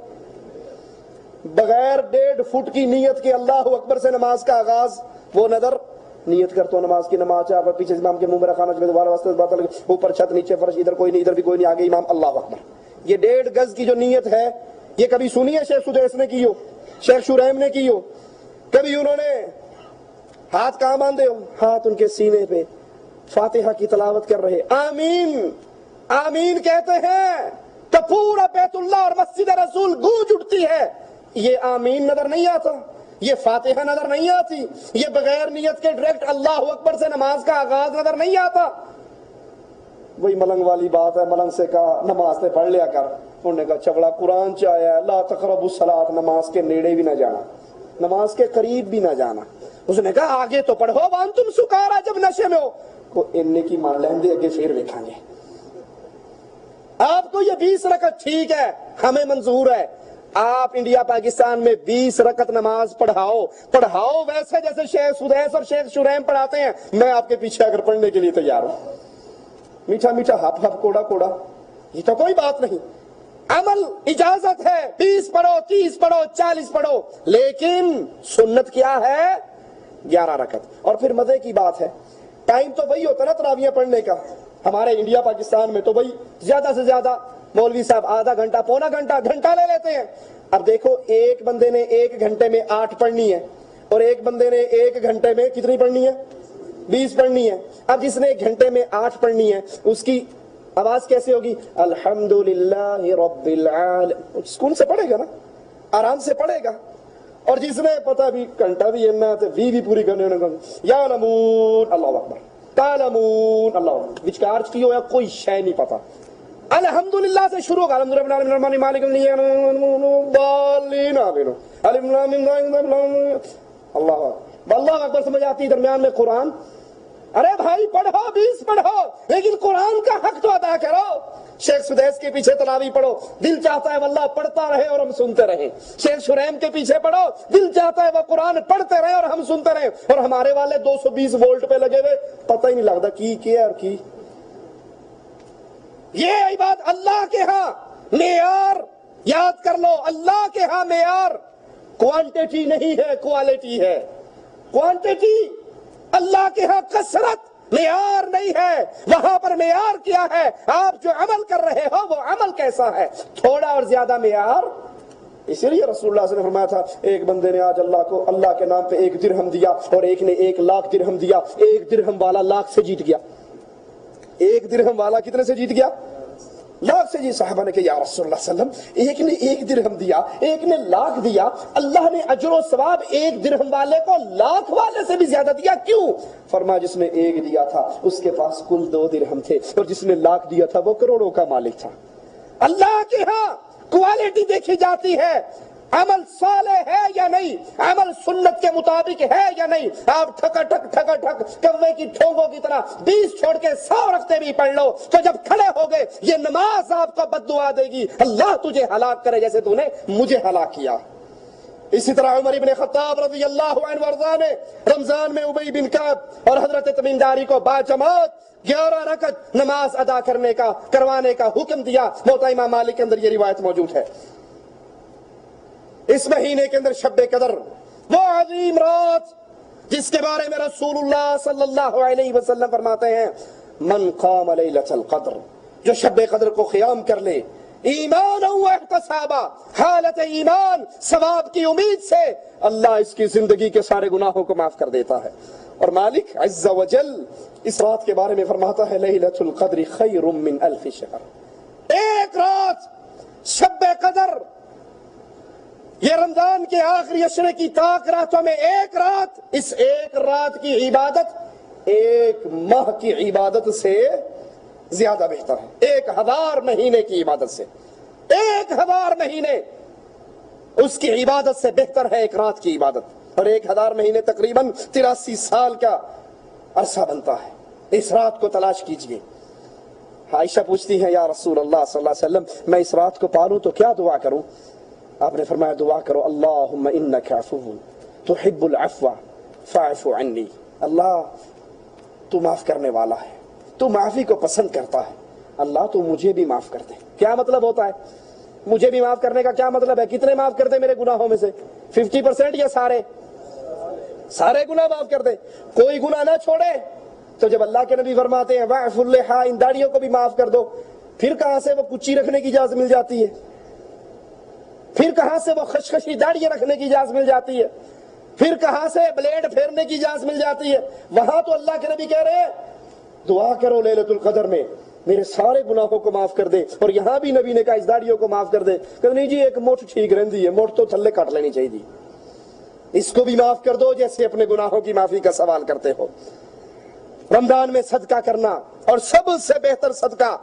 بغیر 1.5 فٹ کی نیت کے اللہ اکبر سے نماز کا آغاز وہ نظر، نیت کرتا ہوں نماز کی، نماز چاہ پر پیچھے امام کے منہ میں رکھانا چاہیے، دوبارہ واسطے بات لگے، اوپر چھت نیچے فرش، ادھر کوئی نہیں ادھر بھی کوئی نہیں، آگے امام، اللہ اکبر۔ یہ 1.5 گز کی جو نیت ہے یہ کبھی سنی ہے شیخ سدیس نے کی ہو، شیخ شریم نے کی ہو؟ کبھی انہوں نے ہاتھ کہاں باندھے ہو؟ ہاتھ ان کے سینے پہ، فاتحہ کی تلاوت کر رہے، آمین آمین کہتے ہیں تو پورا بیت اللہ اور مسجد رسول گونج اٹھتی ہے۔ یہ آمین نظر نہیں آتا، یہ فاتحہ نظر نہیں آتی، یہ بغیر نیت کے ڈائریکٹ اللہ اکبر سے نماز کا آغاز نظر نہیں آتا۔ وہی ملنگ والی بات ہے، ملنگ سے کہا نماز سے پڑھ لیا کر، انہوں نے کہا چگڑا قرآن چاہیا ہے لا تقربوا الصلاۃ، نماز کے نیڑے بھی نہ جانا، نماز کے قریب بھی نہ جانا۔ اس نے کہا آگے تو پڑھو وانتم سکارا، جب نشے میں ہو کو اننے کی مان لیں دے اگے پھر دیکھیں گے۔ آپ کو یہ 20 رکعت ٹھیک ہے، ہمیں منظور ہے، آپ انڈیا پاکستان میں 20 رکعت نماز پڑھاؤ ویسے جیسے شیخ سدیس اور شیخ شریم پڑھاتے ہیں، میں آپ کے پیچھے اگر پڑھنے کے لیے تیار ہوں۔ میٹھا میٹھا ہپ ہپ کوڑا کوڑا یہ تو کوئی بات نہیں، عمل اجازت ہے، 20 پڑھو، 30 پڑھو، 40 پڑھو، لیکن سنت کیا ہے؟ 11 رکعت۔ اور پھر مزے کی بات ہے، ٹائم تو وہی ہوتا نا تراویح پڑھنے کا، ہمارے انڈیا پاکستان میں تو بھائی زیادہ سے زیادہ مولوی صاحب آدھا گھنٹہ پونا گھنٹہ لے لیتے ہیں۔ اب دیکھو ایک بندے نے 1 گھنٹے میں 8 پڑھنی ہے، اور ایک بندے نے 1 گھنٹے میں کتنی پڑھنی ہے؟ 20 پڑھنی ہے۔ اب جس نے 1 گھنٹے میں 8 پڑھنی ہے اس کی آواز کیسے ہوگی؟ الحمدللہ رب العالمین، سکون سے پڑھے گا نا، آرام سے پڑھے گا۔ اور جس نے پتہ بھی گھنٹہ بھی ہے تو بھی پوری کرنے یا نمون اللہ اکبر تعلمون اللہ اکبر وچکار کی ہو یا کوئی شے نہیں پتا، الحمدللہ سے شروع ہوگا، الحمدللہ الرحمن مالک اللہ اکبر سمجھ آتی درمیان میں قرآن۔ ارے بھائی پڑھو 20 پڑھو، لیکن قرآن کا حق تو ادا کرو۔ شیخ سدیس کے پیچھے تراویح پڑھو، دل چاہتا ہے واللہ پڑھتا رہے اور ہم سنتے رہیں۔ شیخ شریم کے پیچھے پڑھو، دل چاہتا ہے وہ قرآن پڑھتے رہے اور ہم سنتے رہیں۔ اور ہمارے والے 220 وولٹ پہ لگے ہوئے، پتہ ہی نہیں لگتا کی کیا اور کی۔ یہ عبادت اللہ کے ہاں معیار یاد کر لو، اللہ کے ہاں معیار کوانٹیٹی نہیں ہے، کوالٹی ہے۔ کوانٹیٹی اللہ کے ہاں کثرت معیار نہیں ہے، وہاں پر معیار کیا ہے؟ آپ جو عمل کر رہے ہو وہ عمل کیسا ہے، تھوڑا اور زیادہ معیار۔ اسی لیے رسول اللہ صلی اللہ علیہ وسلم نے فرمایا تھا ایک بندے نے آج اللہ کو اللہ کے نام پہ 1 درہم دیا اور ایک نے 1 لاکھ درہم دیا، 1 درہم والا لاکھ سے جیت گیا۔ 1 درہم والا کتنے سے جیت گیا؟ لاکھ سے جی۔ صحابہ نے کہا یا رسول اللہ صلی اللہ علیہ وسلم ایک نے 1 درہم دیا، ایک نے لاکھ دیا، اللہ نے اجر و ثواب 1 درہم والے کو لاکھ والے سے بھی زیادہ دیا، کیوں؟ فرمایا جس نے 1 دیا تھا اس کے پاس کل 2 درہم تھے، اور جس نے لاکھ دیا تھا وہ کروڑوں کا مالک تھا۔ اللہ کے ہاں کوالٹی دیکھی جاتی ہے، عمل صالح ہے یا نہیں، عمل سنت کے مطابق ہے یا نہیں۔ آپ ٹھکا ٹھک کوے کی ٹھونگوں کی طرح 20 چھوڑ کے 100 رکھتے بھی پڑھ لو تو جب کھڑے ہو گئے یہ نماز آپ کو بد دعا دے گی، اللہ تجھے ہلاک کرے جیسے تو نے مجھے ہلاک کیا۔ اسی طرح عمر ابن خطاب رضی اللہ عنہ وارضاہ نے رمضان میں ابی بن کعب اور حضرت تمیم داری کو باجماعت 11 رکعت نماز ادا کروانے کا حکم دیا۔ موطا امام مالک کے اندر یہ روایت موجود ہے۔ اس مہینے کے اندر شب قدر، وہ عظیم رات جس کے بارے میں رسول اللہ صلی اللہ علیہ وسلم فرماتے ہیں من قام لیلۃ القدر، جو شب قدر کو قیام کر لے ایمان و احتسابا، حالت ایمان ثواب کی امید سے، اللہ اس کی زندگی کے سارے گناہوں کو معاف کر دیتا ہے۔ اور مالک عز و جل اس رات کے بارے میں فرماتا ہے لیلۃ القدر خیر من الف شہر، ایک رات شب قدر، یہ رمضان کے آخری عشرے کی طاق راتوں میں ایک رات، اس ایک رات کی عبادت 1 ماہ کی عبادت سے زیادہ بہتر ہے، 1000 مہینے کی عبادت سے، 1000 مہینے اس کی عبادت سے بہتر ہے ایک رات کی عبادت، اور 1000 مہینے تقریباً 83 سال کا عرصہ بنتا ہے۔ اس رات کو تلاش کیجئے۔ عائشہ پوچھتی ہیں یا رسول اللہ صلی اللہ علیہ وسلم میں اس رات کو پالوں تو کیا دعا کروں؟ آپ نے فرمایا دعا کرو اللہم انک عفو تحب العفو فاعف عنی، اللہ تو معاف کرنے والا ہے، تو معافی کو پسند کرتا ہے، اللہ تو مجھے بھی معاف کر دے۔ کیا مطلب ہوتا ہے مجھے بھی معاف کرنے کا؟ کیا مطلب ہے کتنے معاف کر دے میرے گناہوں میں سے؟ 50% یا سارے گناہ معاف کر دے، کوئی گناہ نہ چھوڑے؟ تو جب اللہ کے نبی فرماتے ہیں واعف اللحا، ان داڑھیوں کو بھی معاف کر دو، پھر کہاں سے وہ کچی رکھنے کی اجازت مل جاتی ہے؟ پھر کہاں سے وہ خشخشی داڑھیاں رکھنے کی اجازت مل جاتی ہے؟ پھر کہاں سے بلیڈ پھیرنے کی اجازت مل جاتی ہے؟ وہاں تو اللہ کے نبی کہہ رہے ہیں دعا کرو لیلۃ القدر میں میرے سارے گناہوں کو معاف کر دے، اور یہاں بھی نبی نے کہا اس داڑھیوں کو معاف کر دے۔ کہ نہیں جی ایک موٹ ٹھیک رہندی ہے، موٹ تو تھلے کاٹ لینی چاہیے، اس کو بھی معاف کر دو جیسے اپنے گناہوں کی معافی کا سوال کرتے ہو۔ رمضان میں صدقہ کرنا، اور سب سے بہتر صدقہ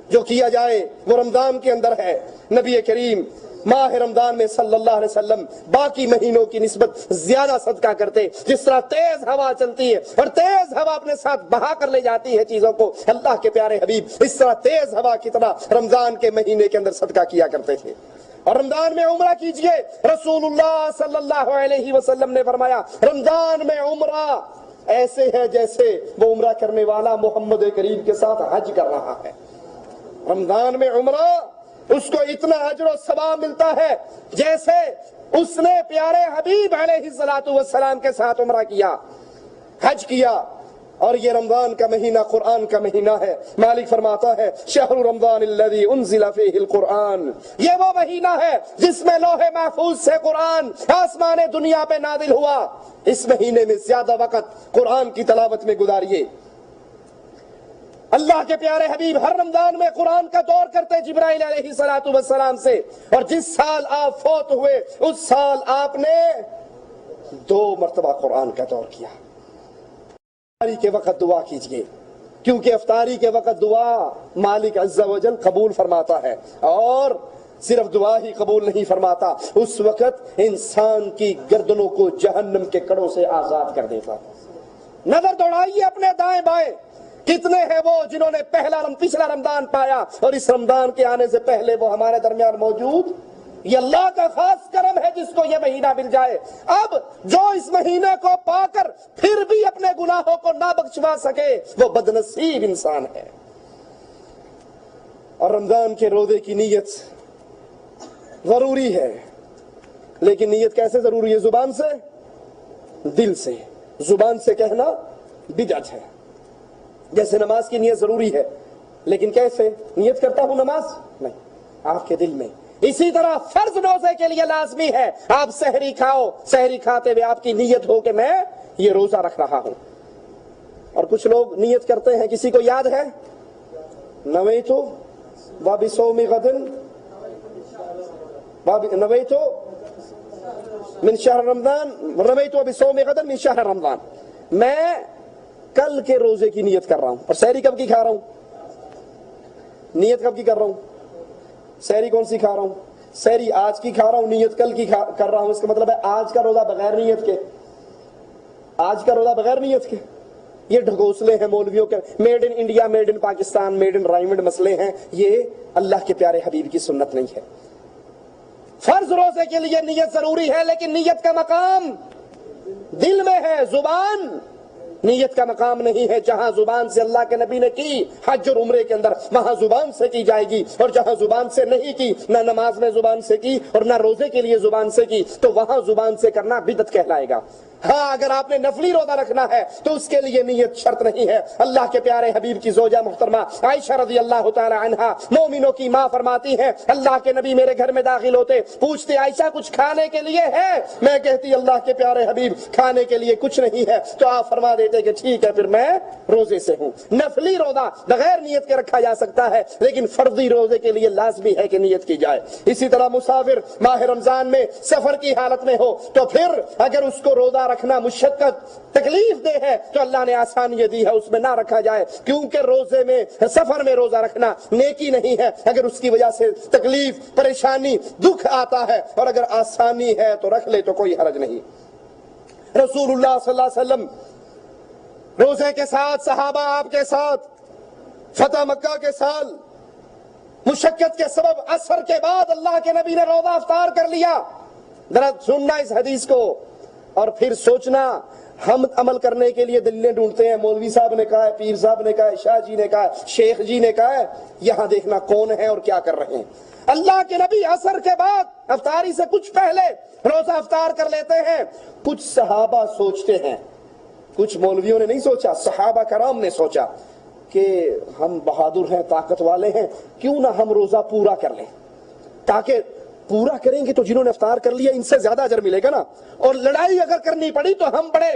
جو کیا جائے وہ رمضان کے اندر ہے۔ نبی کریم ماہ رمضان میں صلی اللہ علیہ وسلم باقی مہینوں کی نسبت زیادہ صدقہ کرتے۔ جس طرح تیز ہوا چلتی ہے اور تیز ہوا اپنے ساتھ بہا کر لے جاتی ہے چیزوں کو، اللہ کے پیارے حبیب اس طرح تیز ہوا کی طرح رمضان کے مہینے کے اندر صدقہ کیا کرتے تھے۔ اور رمضان میں عمرہ کیجئے، رسول اللہ صلی اللہ علیہ وسلم نے فرمایا رمضان میں عمرہ ایسے ہے جیسے وہ عمرہ کرنے والا محمد کریم کے ساتھ حج کر رہا ہے۔ رمضان میں عمرہ اس کو اتنا اجر و ثواب ملتا ہے جیسے اس نے پیارے حبیب علیہ الصلوۃ والسلام کے ساتھ عمرہ کیا، حج کیا۔ اور یہ رمضان کا مہینہ قرآن کا مہینہ ہے۔ مالک فرماتا ہے شہر رمضان الذی انزل فیہ القرآن، یہ وہ مہینہ ہے جس میں لوح محفوظ سے قرآن آسمان دنیا پہ نازل ہوا۔ اس مہینے میں زیادہ وقت قرآن کی تلاوت میں گزاریے۔ اللہ کے پیارے حبیب ہر رمضان میں قرآن کا دور کرتے جبرائیل علیہ الصلوۃ والسلام سے، اور جس سال آپ فوت ہوئے اس سال آپ نے 2 مرتبہ قرآن کا دور کیا۔ افطاری کے وقت دعا کیجئے، کیونکہ افطاری کے وقت دعا مالک عز و جل قبول فرماتا ہے، اور صرف دعا ہی قبول نہیں فرماتا، اس وقت انسان کی گردنوں کو جہنم کے کڑوں سے آزاد کر دیتا۔ نظر دوڑائیے اپنے دائیں بائیں، کتنے ہیں وہ جنہوں نے پچھلا رمضان پایا اور اس رمضان کے آنے سے پہلے وہ ہمارے درمیان موجود؟ یہ اللہ کا خاص کرم ہے جس کو یہ مہینہ مل جائے۔ اب جو اس مہینے کو پا کر پھر بھی اپنے گناہوں کو نہ بخشوا سکے وہ بدنصیب انسان ہے۔ اور رمضان کے روزے کی نیت ضروری ہے، لیکن نیت کیسے ضروری ہے؟ زبان سے، دل سے۔ زبان سے کہنا بدعت ہے، جیسے نماز کی نیت ضروری ہے، لیکن کیسے نیت کرتا ہوں نماز؟ نہیں، آپ کے دل میں۔ اسی طرح فرض روزے کے لیے لازمی ہے آپ سحری کھاؤ، سحری کھاتے ہوئے آپ کی نیت ہو کہ میں یہ روزہ رکھ رہا ہوں۔ اور کچھ لوگ نیت کرتے ہیں، کسی کو یاد ہے؟ نویتو وبصوم غد، نویتو من شہر رمضان، نویتو بصوم غد من شہر رمضان، میں کل کے روزے کی نیت کر رہا ہوں۔ اور سحری کب کی کھا رہا ہوں؟ نیت کب کی کر رہا ہوں؟ سحری کون سی کھا رہا ہوں؟ سحری آج کی کھا رہا ہوں، نیت کل کی کر رہا ہوں۔ اس کا مطلب ہے آج کا روزہ بغیر نیت کے، آج کا روزہ بغیر نیت کے۔ یہ ڈھگوسلے ہیں مولویوں کے، made in India, made in Pakistan, made in Raiwind مسئلے ہیں، یہ اللہ کے پیارے حبیب کی سنت نہیں ہے۔ فرض روزے کے لیے نیت ضروری ہے، لیکن نیت کا مقام دل میں ہے، زبان نیت کا مقام نہیں ہے۔ جہاں زبان سے اللہ کے نبی نے کی حج اور عمرے کے اندر، وہاں زبان سے کی جائے گی، اور جہاں زبان سے نہیں کی، نہ نماز میں زبان سے کی اور نہ روزے کے لیے زبان سے کی، تو وہاں زبان سے کرنا بدعت کہلائے گا۔ ہاں اگر آپ نے نفلی روزہ رکھنا ہے تو اس کے لیے نیت شرط نہیں ہے۔ اللہ کے پیارے حبیب کی زوجہ محترمہ عائشہ رضی اللہ تعالی عنہا مومنوں کی ماں فرماتی ہیں، اللہ کے نبی میرے گھر میں داخل ہوتے، پوچھتے عائشہ کچھ کھانے کے لیے ہے؟ میں کہتی اللہ کے پیارے حبیب کھانے کے لیے کچھ نہیں ہے، تو آپ فرما دیتے کہ ٹھیک ہے پھر میں روزے سے ہوں۔ نفلی روزہ بغیر نیت کے رکھا جا سکتا ہے، لیکن فرضی روزے کے لیے لازمی ہے کہ نیت کی جائے۔ اسی طرح مسافر ماہ رمضان میں سفر کی حالت میں ہو تو پھر اگر اس کو روزہ رکھنا مشقت تکلیف دہ ہے تو اللہ نے آسانی دی ہے، اس میں نہ رکھا جائے، کیونکہ روزے میں سفر میں روزہ رکھنا نیکی نہیں ہے۔ اگر اس کی وجہ سے تکلیف پریشانی دکھ آتا ہے اور اگر آسانی ہے تو رکھ لے تو کوئی حرج نہیں۔ رسول اللہ صلی اللہ علیہ وسلم روزے کے ساتھ، صحابہ آپ کے ساتھ، فتح مکہ کے سال مشقت کے سبب عصر کے بعد اللہ کے نبی نے روزہ افطار کر لیا۔ ذرا سننا اس حدیث کو اور پھر سوچنا۔ ہم عمل کرنے کے لیے دلیلیں ڈھونڈتے ہیں، مولوی صاحب نے کہا ہے، پیر صاحب نے کہا ہے، شاہ جی نے کہا ہے، شیخ جی نے کہا ہے، یہاں دیکھنا کون ہے اور کیا کر رہے ہیں۔ اللہ کے نبی عصر کے بعد افطاری سے کچھ پہلے روزہ افطار کر لیتے ہیں۔ کچھ صحابہ سوچتے ہیں، کچھ مولویوں نے نہیں سوچا، صحابہ کرام نے سوچا کہ ہم بہادر ہیں، طاقت والے ہیں، کیوں نہ ہم روزہ پورا کر لیں، تاکہ پورا کریں گے تو جنہوں نے افطار کر لیا ان سے زیادہ اجر ملے گا نا، اور لڑائی اگر کرنی پڑی تو ہم بڑے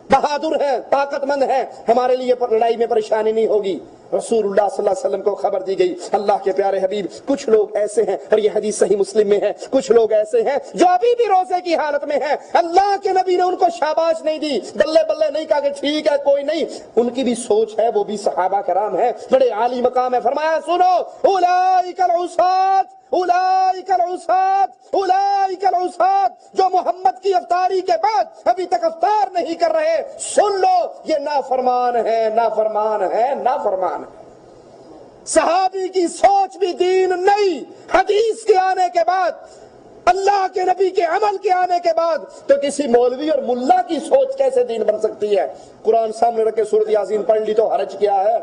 بہادر ہیں، طاقت مند ہیں، ہمارے لیے لڑائی میں پریشانی نہیں ہوگی۔ رسول اللہ صلی اللہ علیہ وسلم کو خبر دی گئی، اللہ کے پیارے حبیب کچھ لوگ ایسے ہیں، اور یہ حدیث صحیح مسلم میں ہے، کچھ لوگ ایسے ہیں جو ابھی بھی روزے کی حالت میں ہیں، اللہ کے نبی نے ان کو شاباش نہیں دی، بلے بلے نہیں کہا کہ ٹھیک ہے کوئی نہیں، ان کی بھی سوچ ہے، وہ بھی صحابہ کرام ہیں، بڑے عالی مقام ہے۔ فرمایا سنو، اولئک العصاة اولئک العصاة اولئک العصاة، جو محمد کی افطاری کے بعد ابھی تک افطار نہیں کر رہے، سن لو یہ نافرمان ہے، نافرمان ہے، نافرمان ہے۔ صحابی کی سوچ بھی دین نہیں، حدیث کے آنے کے بعد، اللہ کے نبی کے عمل کے آنے کے بعد تو کسی مولوی اور ملا کی سوچ کیسے دین بن سکتی ہے؟ قرآن سامنے رکھ کے سورۃ یاسین پڑھ لی تو حرج کیا ہے؟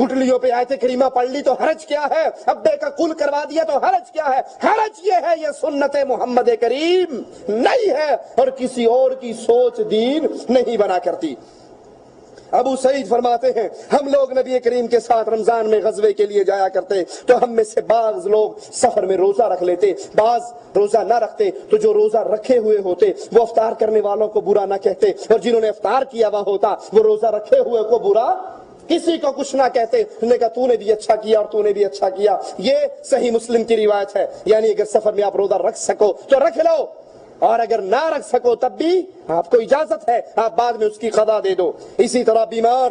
گٹلیوں پہ آیت کریمہ پڑھ لی تو حرج کیا ہے؟ ابے کا کل کروا دیا تو حرج کیا ہے؟ حرج یہ ہے، یہ سنت محمد کریم نہیں ہے، اور کسی اور کی سوچ دین نہیں بنا کرتی۔ ابو سعید فرماتے ہیں، ہم لوگ نبی کریم کے ساتھ رمضان میں غزوے کے لیے جایا کرتے تو ہم میں سے بعض لوگ سفر میں روزہ رکھ لیتے، بعض روزہ نہ رکھتے، تو جو روزہ رکھے ہوئے ہوتے وہ افطار کرنے والوں کو برا نہ کہتے، اور جنہوں نے افطار کیا ہوا ہوتا وہ روزہ رکھے ہوئے کو برا کسی کو کچھ نہ کہتے۔ انہوں نے کہا تو نے بھی اچھا کیا اور تو نے بھی اچھا کیا۔ یہ صحیح مسلم کی روایت ہے، یعنی اگر سفر میں آپ روزہ رکھ سکو تو رکھ لو، اور اگر نہ رکھ سکو تب بھی آپ کو اجازت ہے، آپ بعد میں اس کی قضا دے دو۔ اسی طرح بیمار،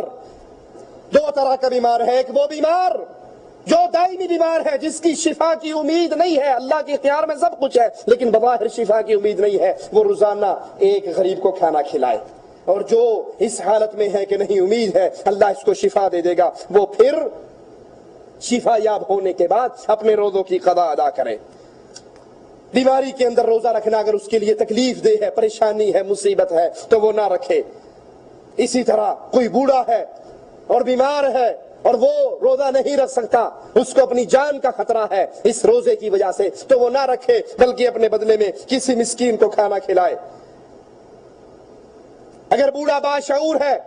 دو طرح کا بیمار ہے، ایک وہ بیمار جو دائمی بیمار ہے، جس کی شفا کی امید نہیں ہے، اللہ کے اختیار میں سب کچھ ہے لیکن بظاہر شفا کی امید نہیں ہے، وہ روزانہ ایک غریب کو کھانا کھلائے، اور جو اس حالت میں ہے کہ نہیں امید ہے اللہ اس کو شفا دے دے گا، وہ پھر شفا یاب ہونے کے بعد اپنے روزوں کی قضا ادا کرے۔ بیماری کے اندر روزہ رکھنا اگر اس کے لیے تکلیف دہ ہے، پریشانی ہے، مصیبت ہے تو وہ نہ رکھے۔ اسی طرح کوئی بوڑھا ہے اور بیمار ہے اور وہ روزہ نہیں رکھ سکتا، اس کو اپنی جان کا خطرہ ہے اس روزے کی وجہ سے، تو وہ نہ رکھے بلکہ اپنے بدلے میں کسی مسکین کو کھانا کھلائے۔ اگر بوڑھا باشعور ہے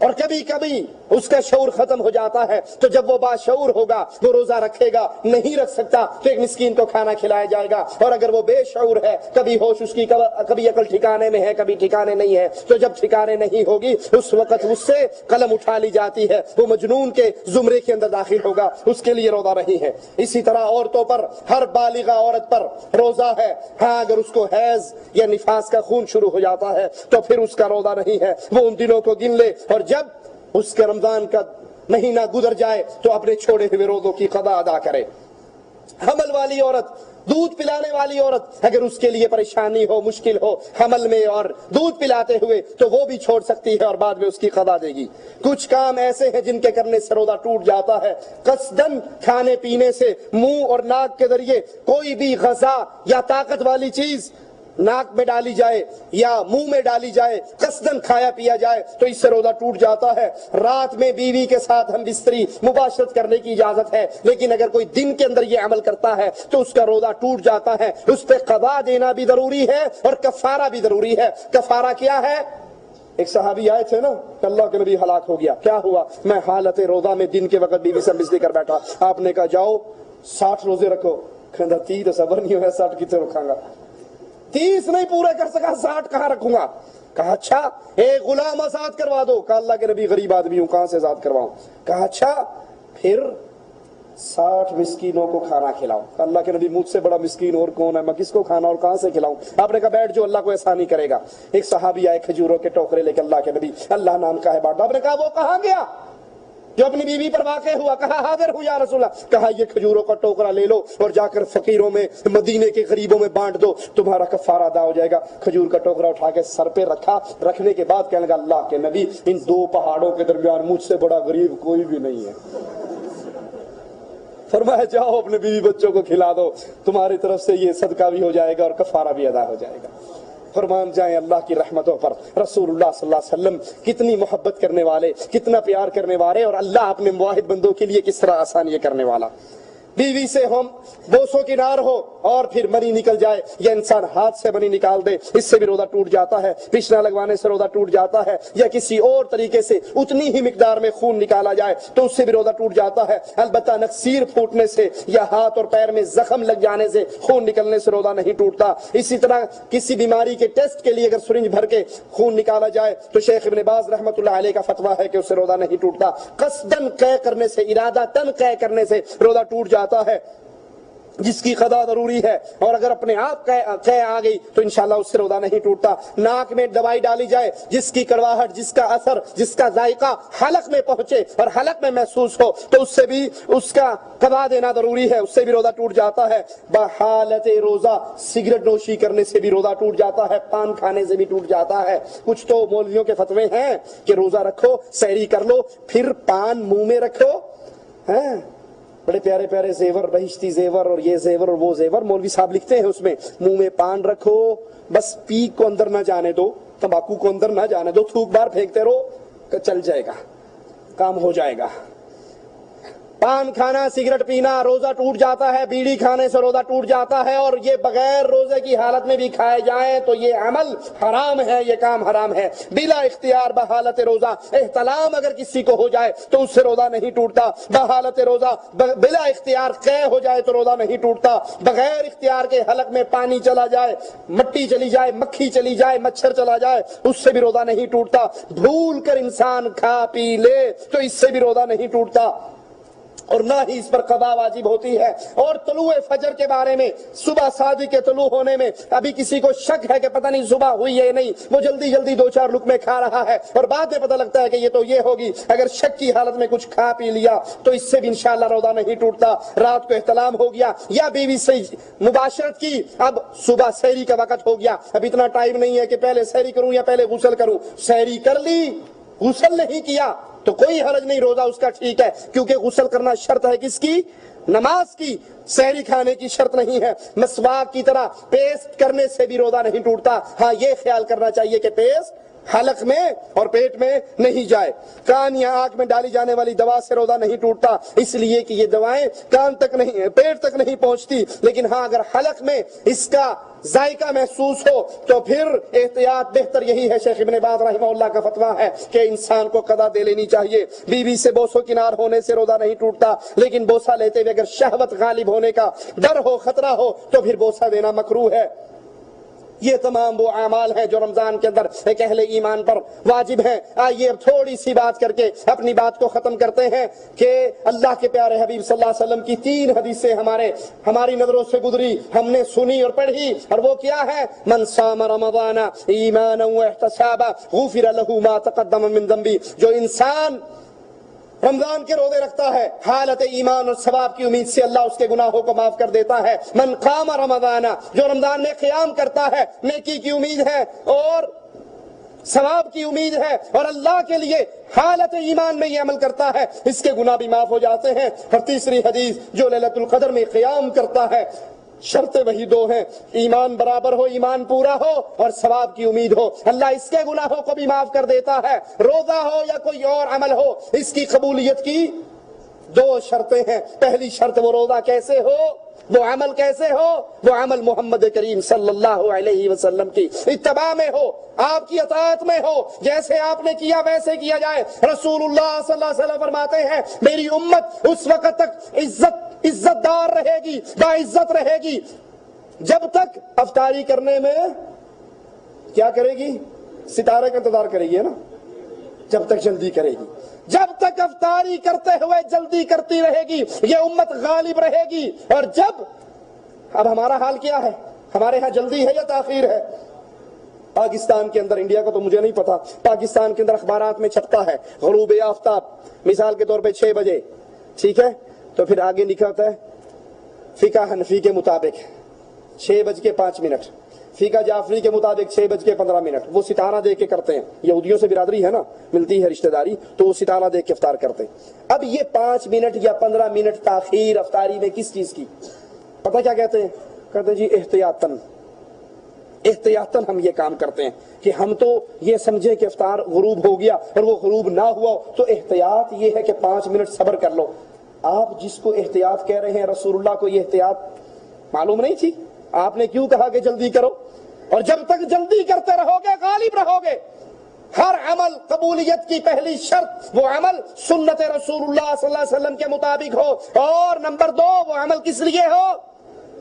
اور کبھی کبھی اس کا شعور ختم ہو جاتا ہے تو جب وہ باشعور ہوگا وہ روزہ رکھے گا، نہیں رکھ سکتا تو ایک مسکین کو کھانا کھلایا جائے گا۔ اور اگر وہ بے شعور ہے، کبھی ہوش اس کی کبھی عقل ٹھکانے میں ہے، کبھی ٹھکانے نہیں ہے، تو جب ٹھکانے نہیں ہوگی اس وقت اس سے قلم اٹھا لی جاتی ہے، وہ مجنون کے زمرے کے اندر داخل ہوگا، اس کے لیے روزہ نہیں ہے۔ اسی طرح عورتوں پر، ہر بالغہ عورت پر روزہ ہے، ہاں اگر اس کو حیض یا نفاس کا خون شروع ہو جاتا ہے تو پھر اس کا روزہ نہیں ہے، وہ ان دنوں کو گن لے، اور جب اس کے رمضان کا مہینہ گزر جائے تو اپنے چھوڑے ہوئے روزوں کی قضا ادا کرے۔ حمل والی عورت دودھ پلانے والی عورت اگر اس کے لیے پریشانی ہو، مشکل ہو حمل میں اور دودھ پلاتے ہوئے، تو وہ بھی چھوڑ سکتی ہے اور بعد میں اس کی قضا دے گی۔ کچھ کام ایسے ہیں جن کے کرنے سے روزہ ٹوٹ جاتا ہے، قصدن کھانے پینے سے، منہ اور ناک کے ذریعے کوئی بھی غذا یا طاقت والی چیز ناک میں ڈالی جائے یا منہ میں ڈالی جائے، قصدن کھایا پیا جائے تو اس سے روزہ ٹوٹ جاتا ہے۔ رات میں بیوی کے ساتھ ہم بستری مباشرت کرنے کی اجازت ہے، لیکن اگر کوئی دن کے اندر یہ عمل کرتا ہے تو اس کا روزہ ٹوٹ جاتا ہے۔ اس پہ قضا دینا بھی ضروری ہے اور کفارہ بھی ضروری ہے۔ کفارہ کیا ہے؟ ایک صحابی آئے تھے نا کہ اللہ کے نبی ہلاک ہو گیا، کیا ہوا؟ میں حالت روزہ میں دن کے وقت بیوی سے بستری کر بیٹھا، آپ نے کہا جاؤ 60 روزے رکھو۔ کہندا 30 تو صبر نہیں ہوا، 60 کتنے رکھاں گا؟ 30 نہیں پورے کر سکا، 60 کہاں رکھوں گا؟ کہا اچھا ایک غلام آزاد کروا دو۔ کہا اللہ کے نبی غریب آدمی ہوں، کہاں سے آزاد کرواؤں؟ کہا اچھا پھر 60 مسکینوں کو کھانا کھلاؤ۔ اللہ کے نبی مجھ سے بڑا مسکین اور کون ہے، میں کس کو کھانا اور کہاں سے کھلاؤں؟ آپ نے کہا بیٹھ جو، اللہ کو آسانی کرے گا۔ ایک صحابی آئے کھجوروں کے ٹوکرے لے کے، اللہ کے نبی اللہ نام کا ہے بانٹ۔ آپ نے کہا وہ کہاں گیا جو اپنی بیوی پر واقع ہوا؟ کہا حاضر ہوں یا رسول اللہ۔ کہا یہ کھجوروں کا ٹوکرا لے لو اور جا کر فقیروں میں، مدینے کے غریبوں میں بانٹ دو، تمہارا کفارہ ادا ہو جائے گا۔ کھجور کا ٹوکرا اٹھا کے سر پہ رکھا، رکھنے کے بعد کہنے لگا اللہ کے نبی ان 2 پہاڑوں کے درمیان مجھ سے بڑا غریب کوئی بھی نہیں ہے۔ فرمایا جاؤ اپنے بیوی بچوں کو کھلا دو، تمہاری طرف سے یہ صدقہ بھی ہو جائے گا اور کفارہ بھی ادا ہو جائے گا۔ فرمان جائیں اللہ کی رحمتوں پر۔ رسول اللہ صلی اللہ علیہ وسلم کتنی محبت کرنے والے، کتنا پیار کرنے والے، اور اللہ اپنے موحد بندوں کے لیے کس طرح آسانی کرنے والا۔ بیوی سے ہم بوسو کنار ہو اور پھر منی نکل جائے یا انسان ہاتھ سے منی نکال دے، اس سے بھی روزہ ٹوٹ جاتا ہے۔ پچھنا لگوانے سے روزہ ٹوٹ جاتا ہے، یا کسی اور طریقے سے اتنی ہی مقدار میں خون نکالا جائے تو اس سے بھی روزہ ٹوٹ جاتا ہے۔ البتہ نکسیر پھوٹنے سے یا ہاتھ اور پیر میں زخم لگ جانے سے، خون نکلنے سے روزہ نہیں ٹوٹتا۔ اسی طرح کسی بیماری کے ٹیسٹ کے لیے اگر سرنج بھر کے خون نکالا جائے تو شیخ ابن باز رحمۃ اللہ علیہ کا فتویٰ ہے کہ اس سے روزہ نہیں ٹوٹتا۔ قصدن قے کرنے سے، ارادتاً قے کرنے سے روزہ ٹوٹ جاتا ہے، جس کی قضا ضروری ہے، اور اگر اپنے آپ قے آ گئی تو انشاءاللہ اس سے روزہ نہیں ٹوٹتا۔ ناک میں دوائی ڈالی جائے جس کی کڑواہٹ، جس کا اثر، جس کا ذائقہ حلق میں پہنچے اور حلق میں محسوس ہو تو اس سے بھی اس کا قضا دینا ضروری ہے، اس سے بھی روزہ ٹوٹ جاتا ہے۔ بحالت روزہ سگریٹ نوشی کرنے سے بھی روزہ ٹوٹ جاتا ہے، پان کھانے سے بھی ٹوٹ جاتا ہے۔ کچھ تو مولویوں کے فتوے ہیں کہ روزہ رکھو، سحری کر لو، پھر پان منہ میں رکھو، ہیں بڑے پیارے پیارے زیور، بہشتی زیور اور یہ زیور اور وہ زیور، مولوی صاحب لکھتے ہیں اس میں منہ میں پان رکھو، بس پیک کو اندر نہ جانے دو، تمباکو کو اندر نہ جانے دو، تھوک بار پھینکتے رہو، چل جائے گا، کام ہو جائے گا۔ پان کھانا، سگریٹ پینا روزہ ٹوٹ جاتا ہے، بیڑی کھانے سے روزہ ٹوٹ جاتا ہے، اور یہ بغیر روزے کی حالت میں بھی کھائے جائیں تو یہ عمل حرام ہے، یہ کام حرام ہے۔ بلا اختیار بحالت روزہ احتلام اگر کسی کو ہو جائے تو اس سے روزہ نہیں ٹوٹتا۔ بحالت روزہ بلا اختیار قے ہو جائے تو روزہ نہیں ٹوٹتا۔ بغیر اختیار کے حلق میں پانی چلا جائے، مٹی چلی جائے، مکھی چلی جائے، مچھر چلا جائے، اس سے بھی روزہ نہیں ٹوٹتا۔ بھول کر انسان کھا پی لے تو اس سے بھی روزہ نہیں ٹوٹتا، اور نہ ہی اس پر قضا واجب ہوتی ہے۔ اور طلوع فجر کے بارے میں، صبح صادق کے طلوع ہونے میں ابھی کسی کو شک ہے کہ پتہ نہیں صبح ہوئی ہے نہیں، وہ جلدی جلدی 2-4 لقمے کھا رہا ہے اور بعد میں پتہ لگتا ہے کہ یہ تو یہ ہوگی، اگر شک کی حالت میں کچھ کھا پی لیا تو اس سے بھی انشاءاللہ روزہ نہیں ٹوٹتا۔ رات کو احتلام ہو گیا یا بیوی سے مباشرت کی، اب صبح سحری کا وقت ہو گیا، اب اتنا ٹائم نہیں ہے کہ پہلے سحری کروں یا پہلے غسل کروں، سحری کر لی، غسل نہیں کیا تو کوئی حرج نہیں، روزہ اس کا ٹھیک ہے، کیونکہ غسل کرنا شرط ہے کس کی؟ نماز کی، سحری کھانے کی شرط نہیں ہے۔ مسواک کی طرح پیسٹ کرنے سے بھی روزہ نہیں ٹوٹتا، ہاں یہ خیال کرنا چاہیے کہ پیسٹ حلق میں اور پیٹ میں نہیں جائے۔ کان یا آنکھ میں ڈالی جانے والی دوا سے روزہ نہیں ٹوٹتا، اس لیے کہ یہ دوائیں کان تک نہیں، پیٹ تک نہیں پہنچتی، لیکن ہاں اگر حلق میں اس کا ذائقہ محسوس ہو تو پھر احتیاط بہتر یہی ہے۔ شیخ ابن باز رحمہ اللہ کا فتویٰ ہے کہ انسان کو قضا دے لینی چاہیے۔ بیوی سے بوسو کنار ہونے سے روزہ نہیں ٹوٹتا، لیکن بوسہ لیتے ہوئے اگر شہوت غالب ہونے کا ڈر ہو، خطرہ ہو تو پھر بوسہ دینا مکروہ ہے۔ یہ تمام وہ اعمال ہیں جو رمضان کے اندر ایک اہل ایمان پر واجب ہیں۔ آئیے اب تھوڑی سی بات کر کے اپنی بات کو ختم کرتے ہیں کہ اللہ کے پیارے حبیب صلی اللہ علیہ وسلم کی 3 حدیثیں ہماری نظروں سے گزری، ہم نے سنی اور پڑھی، اور وہ کیا ہے؟ من صام رمضان ایمانا واحتسابا غفر له ما تقدم من ذنبه۔ جو انسان رمضان کے روزے رکھتا ہے، حالت ایمان اور ثواب کی امید سے اللہ اس کے گناہوں کو معاف کر دیتا ہے۔ من قام رمضان، جو رمضان میں قیام کرتا ہے، نیکی کی امید ہے اور ثواب کی امید ہے اور اللہ کے لیے حالت ایمان میں یہ عمل کرتا ہے، اس کے گناہ بھی معاف ہو جاتے ہیں۔ اور تیسری حدیث، جو لیلۃ القدر میں قیام کرتا ہے، شرطیں وہی دو ہیں، ایمان برابر ہو، ایمان پورا ہو اور ثواب کی امید ہو، اللہ اس کے گناہوں کو بھی معاف کر دیتا ہے۔ روزہ ہو یا کوئی اور عمل ہو، اس کی قبولیت کی دو شرطیں ہیں۔ پہلی شرط، وہ روزہ کیسے ہو، وہ عمل کیسے ہو، وہ عمل محمد کریم صلی اللہ علیہ وسلم کی اتباع میں ہو، آپ کی اطاعت میں ہو، جیسے آپ نے کیا ویسے کیا جائے۔ رسول اللہ صلی اللہ علیہ وسلم فرماتے ہیں میری امت اس وقت تک عزت دار رہے گی، باعزت رہے گی، جب تک افطاری کرنے میں کیا کرے گی، ستارے کا انتظار کرے گی، ہے نا، جب تک جلدی کرے گی، جب تک افطاری کرتے ہوئے جلدی کرتی رہے گی یہ امت غالب رہے گی۔ اور جب، اب ہمارا حال کیا ہے، ہمارے ہاں جلدی ہے یا تاخیر ہے؟ پاکستان کے اندر، انڈیا کا تو مجھے نہیں پتا، پاکستان کے اندر اخبارات میں چھپتا ہے غروب آفتاب مثال کے طور پہ 6 بجے، ٹھیک ہے، تو پھر آگے لکھا ہوتا ہے فقہ حنفی کے مطابق 6:05، فقہ جعفری کے مطابق 6:15۔ وہ ستارہ دیکھ کے کرتے ہیں، یہودیوں سے برادری ہے نا، ملتی ہے رشتہ داری، تو وہ ستارہ دیکھ کے افطار کرتے ہیں۔ اب یہ 5 منٹ یا 15 منٹ تاخیر افطاری میں کس چیز کی، پتہ کیا کہتے ہیں؟ کہتے ہیں جی احتیاطاً ہم یہ کام کرتے ہیں کہ ہم تو یہ سمجھیں کہ افطار غروب ہو گیا اور وہ غروب نہ ہوا، تو احتیاط یہ ہے کہ 5 منٹ صبر کر لو۔ آپ جس کو احتیاط کہہ رہے ہیں، رسول اللہ کو یہ احتیاط معلوم نہیں تھی؟ آپ نے کیوں کہا کہ جلدی کرو؟ اور جب تک جلدی کرتے رہو گے غالب رہو گے۔ ہر عمل قبولیت کی پہلی شرط، وہ عمل سنت رسول اللہ صلی اللہ علیہ وسلم کے مطابق ہو، اور نمبر 2، وہ عمل کس لیے ہو،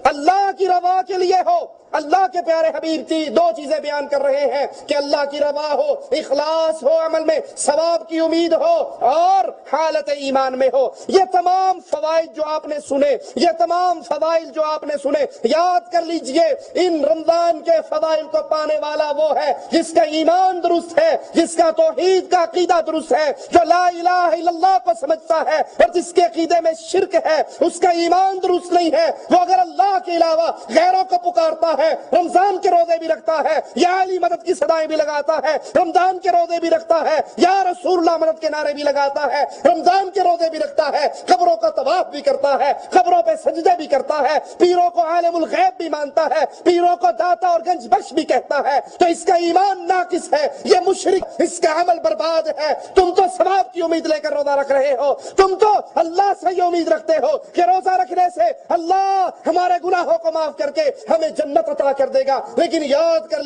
اللہ کی رضا کے لیے ہو۔ اللہ کے پیارے حبیب کی 2 چیزیں بیان کر رہے ہیں کہ اللہ کی رضا ہو، اخلاص ہو عمل میں، ثواب کی امید ہو اور حالت ایمان میں ہو۔ یہ تمام فوائد جو آپ نے سنے، یہ تمام فضائل جو آپ نے سنے، یاد کر لیجئے، ان رمضان کے فضائل کو پانے والا وہ ہے جس کا ایمان درست ہے، جس کا توحید کا عقیدہ درست ہے، جو لا الہ الا اللہ کو سمجھتا ہے، اور جس کے عقیدے میں شرک ہے، اس کا ایمان درست نہیں ہے۔ وہ اگر اللہ کے علاوہ غیروں کو پکارتا ہے، رمضان کے روزے بھی رکھتا ہے، یا علی مدد کی صدائیں بھی لگاتا ہے، رمضان کے روزے بھی رکھتا ہے، یا رسول اللہ مدد کے نعرے بھی لگاتا ہے، رمضان کے روزے بھی رکھتا ہے، قبروں کا طواف بھی کرتا ہے، قبروں پہ سجدے بھی کرتا ہے، پیروں کو عالم الغیب بھی مانتا ہے، پیروں کو داتا اور گنج بخش بھی کہتا ہے، تو اس کا ایمان ناقص ہے، یہ مشرک، اس کا عمل برباد ہے۔ تم تو ثواب کی امید لے کر روزہ رکھ رہے ہو، تم تو اللہ سے یہ امید رکھتے ہو کہ روزہ رکھنے سے اللہ ہمارے گناہوں کو معاف کر کے ہمیں جنت عطا کر دے گا۔ لیکن یاد کر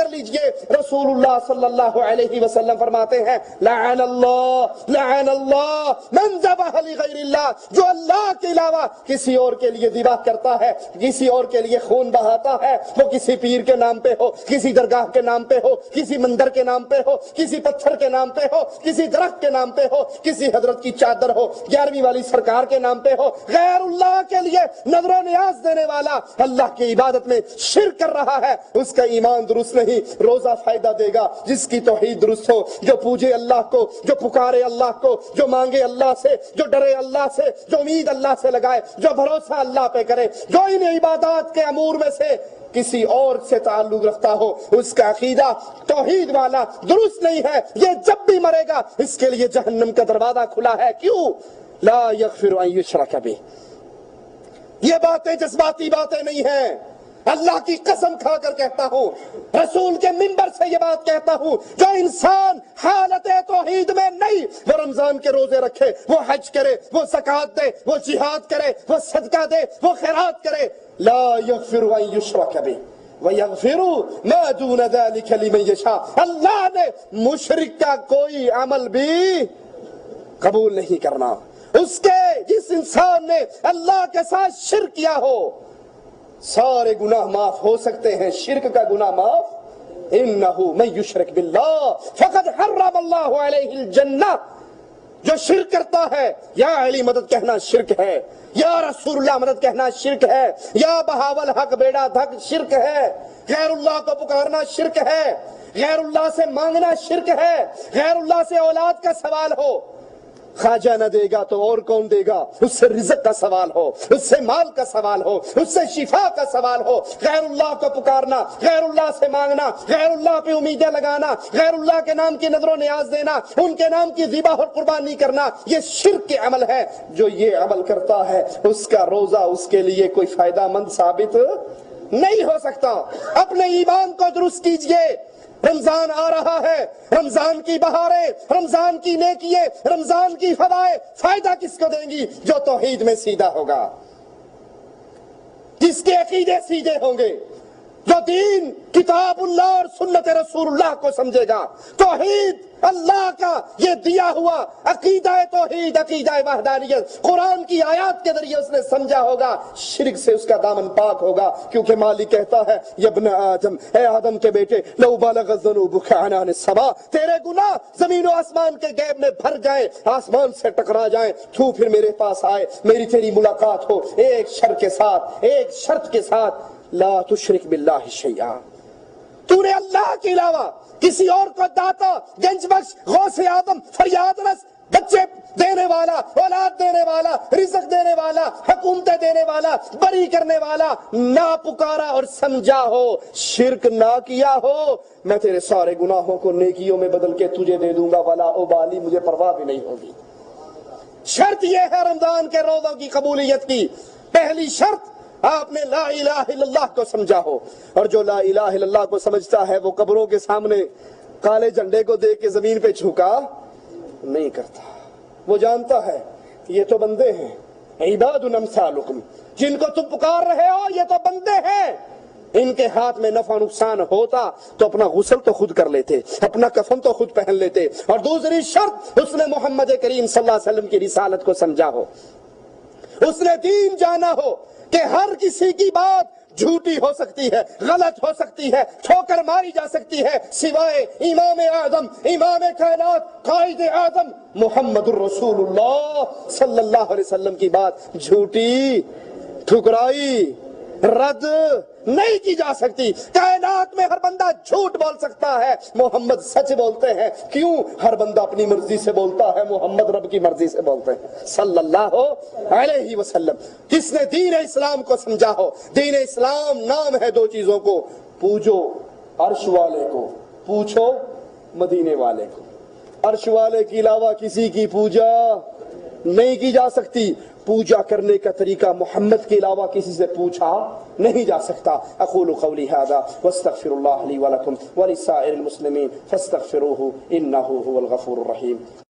لیجئے رسول اللہ صلی اللہ علیہ وسلم فرماتے ہیں لعن اللہ من ذبح لغیر اللہ، جو اللہ کے علاوہ کسی اور کے لیے ذبح کرتا ہے، کسی اور کے لیے خون بہاتا ہے، وہ کسی پیر کے نام پہ ہو، کسی درگاہ کے نام پہ ہو، کسی مندر کے نام پہ ہو، کسی پتھر کے نام پہ ہو، کسی درخت کے نام پہ ہو، کسی حضرت کی چادر ہو، 11ویں والی سرکار کے نام پہ ہو، غیر اللہ کے لیے نظر و نیاز دینے والا اللہ کی عبادت میں شرک کر رہا ہے، اس کا ایمان درست نہیں۔ روزہ فائدہ دے گا جس کی توحید درست ہو، جو پوجے اللہ کو، جو پکارے اللہ کو، جو مانگے اللہ سے، جو ڈرے اللہ سے، جو امید اللہ سے لگائے، جو بھروسہ اللہ پہ کرے، جو ان عبادات کے امور میں سے کسی اور سے تعلق رکھتا ہو، اس کا عقیدہ توحید والا درست نہیں ہے، یہ جب بھی مرے گا اس کے لیے جہنم کا دروازہ کھلا ہے۔ کیوں؟ لا یغفر ان یشرک بہ۔ یہ باتیں جذباتی باتیں نہیں ہیں، اللہ کی قسم کھا کر کہتا ہوں، رسول کے منبر سے یہ بات کہتا ہوں، جو انسان حالت توحید میں نہیں، وہ رمضان کے روزے رکھے، وہ حج کرے، وہ زکوٰۃ دے، وہ جہاد کرے، وہ صدقہ دے، وہ خیرات کرے، لا یغفر ان یشرک بہ ویغفر ما دون ذلک لمن یشاء، اللہ نے مشرک کا کوئی عمل بھی قبول نہیں کرنا۔ اس کے جس انسان نے اللہ کے ساتھ شرک کیا ہو، سارے گناہ معاف ہو سکتے ہیں، شرک کا گناہ معاف۔ انہ من یشرک باللہ فقد حرم اللہ علیہ الجنہ، جو شرک کرتا ہے، یا علی مدد کہنا شرک ہے، یا رسول اللہ مدد کہنا شرک ہے، یا بہاول حق بیڑا دھک شرک ہے، غیر اللہ کو پکارنا شرک ہے، غیر اللہ سے مانگنا شرک ہے، غیر اللہ سے اولاد کا سوال ہو، خواجہ نہ دے گا تو اور کون دے گا؟ اس سے رزق کا سوال ہو، اس سے مال کا سوال ہو، اس سے شفا کا سوال ہو، غیر اللہ کو پکارنا، غیر اللہ سے مانگنا، غیر اللہ پہ امیدیں لگانا، غیر اللہ کے نام کی نظر و نیاز دینا، ان کے نام کی ذبح اور قربانی کرنا، یہ شرک کے عمل ہے۔ جو یہ عمل کرتا ہے اس کا روزہ اس کے لیے کوئی فائدہ مند ثابت نہیں ہو سکتا۔ اپنے ایمان کو درست کیجئے۔ رمضان آ رہا ہے، رمضان کی بہاریں، رمضان کی نیکیے، رمضان کی فضائیں فائدہ کس کو دیں گی؟ جو توحید میں سیدھا ہوگا، جس کے عقیدے سیدھے ہوں گے، جو دین کتاب اللہ اور سنت رسول اللہ کو سمجھے گا۔ توحید اللہ کا یہ دیا ہوا عقیدہ توحید، عقیدہ وحدانیت قرآن کی آیات کے ذریعے اس نے سمجھا ہوگا، شرک سے اس کا دامن پاک ہوگا۔ کیونکہ مالک کہتا ہے یا ابن آدم، اے آدم کے بیٹے، لو بلغت ذنوبک عنان السماء، تیرے گناہ زمین و آسمان کے غیب میں بھر جائیں، آسمان سے ٹکرا جائیں، تو پھر میرے پاس آئے، میری تیری ملاقات ہو، ایک شرط کے ساتھ، ایک شرط کے ساتھ، لا تشرک باللہ شیئا، تو نے اللہ کے علاوہ کسی اور کو داتا، گنج بخش، غوث اعظم، فریاد رس، بچے دینے والا، اولاد دینے والا، رزق دینے والا، حکومتیں دینے والا، بری کرنے والا نہ پکارا اور سمجھا ہو، شرک نہ کیا ہو، میں تیرے سارے گناہوں کو نیکیوں میں بدل کے تجھے دے دوں گا، ولا ابالی، مجھے پرواہ بھی نہیں ہوگی۔ شرط یہ ہے رمضان کے روزوں کی قبولیت کی، پہلی شرط آپ نے لا الہ الا اللہ کو سمجھا ہو، اور جو لا الہ الا اللہ کو سمجھتا ہے وہ قبروں کے سامنے کالے جھنڈے کو دیکھ کے زمین پہ جھکا نہیں کرتا۔ وہ جانتا ہے یہ تو بندے ہیں، عباد امثالکم، جن کو تم پکار رہے ہو یہ تو بندے ہیں، ان کے ہاتھ میں نفع نقصان ہوتا تو اپنا غسل تو خود کر لیتے، اپنا کفن تو خود پہن لیتے۔ اور دوسری شرط، اس نے محمد کریم صلی اللہ علیہ وسلم کی رسالت کو سمجھا ہو، اس نے دین جانا ہو کہ ہر کسی کی بات جھوٹی ہو سکتی ہے، غلط ہو سکتی ہے، ٹھوکر ماری جا سکتی ہے، سوائے امام اعظم، امام کائنات، قائد اعظم محمد الرسول اللہ صلی اللہ علیہ وسلم کی بات جھوٹی، ٹھکرائی، رد نہیں کی جا سکتی۔ کائنات میں ہر بندہ جھوٹ بول سکتا ہے، محمد سچ بولتے ہیں۔ کیوں؟ ہر بندہ اپنی مرضی سے بولتا ہے، محمد رب کی مرضی سے بولتے ہیں صلی اللہ علیہ وسلم۔ جس نے دین اسلام کو سمجھا ہو، دین اسلام نام ہے دو چیزوں کو، پوجو عرش والے کو، پوچھو مدینے والے کو۔ عرش والے کے علاوہ کسی کی پوجا نہیں کی جا سکتی، پوجا کرنے کا طریقہ محمد کے علاوہ کسی سے پوچھا نہیں جا سکتا۔ اقول قولی ھذا واستغفر اللہ لی ولکم ولسائر المسلمین فاستغفروہ انہ هو الغفور الرحیم۔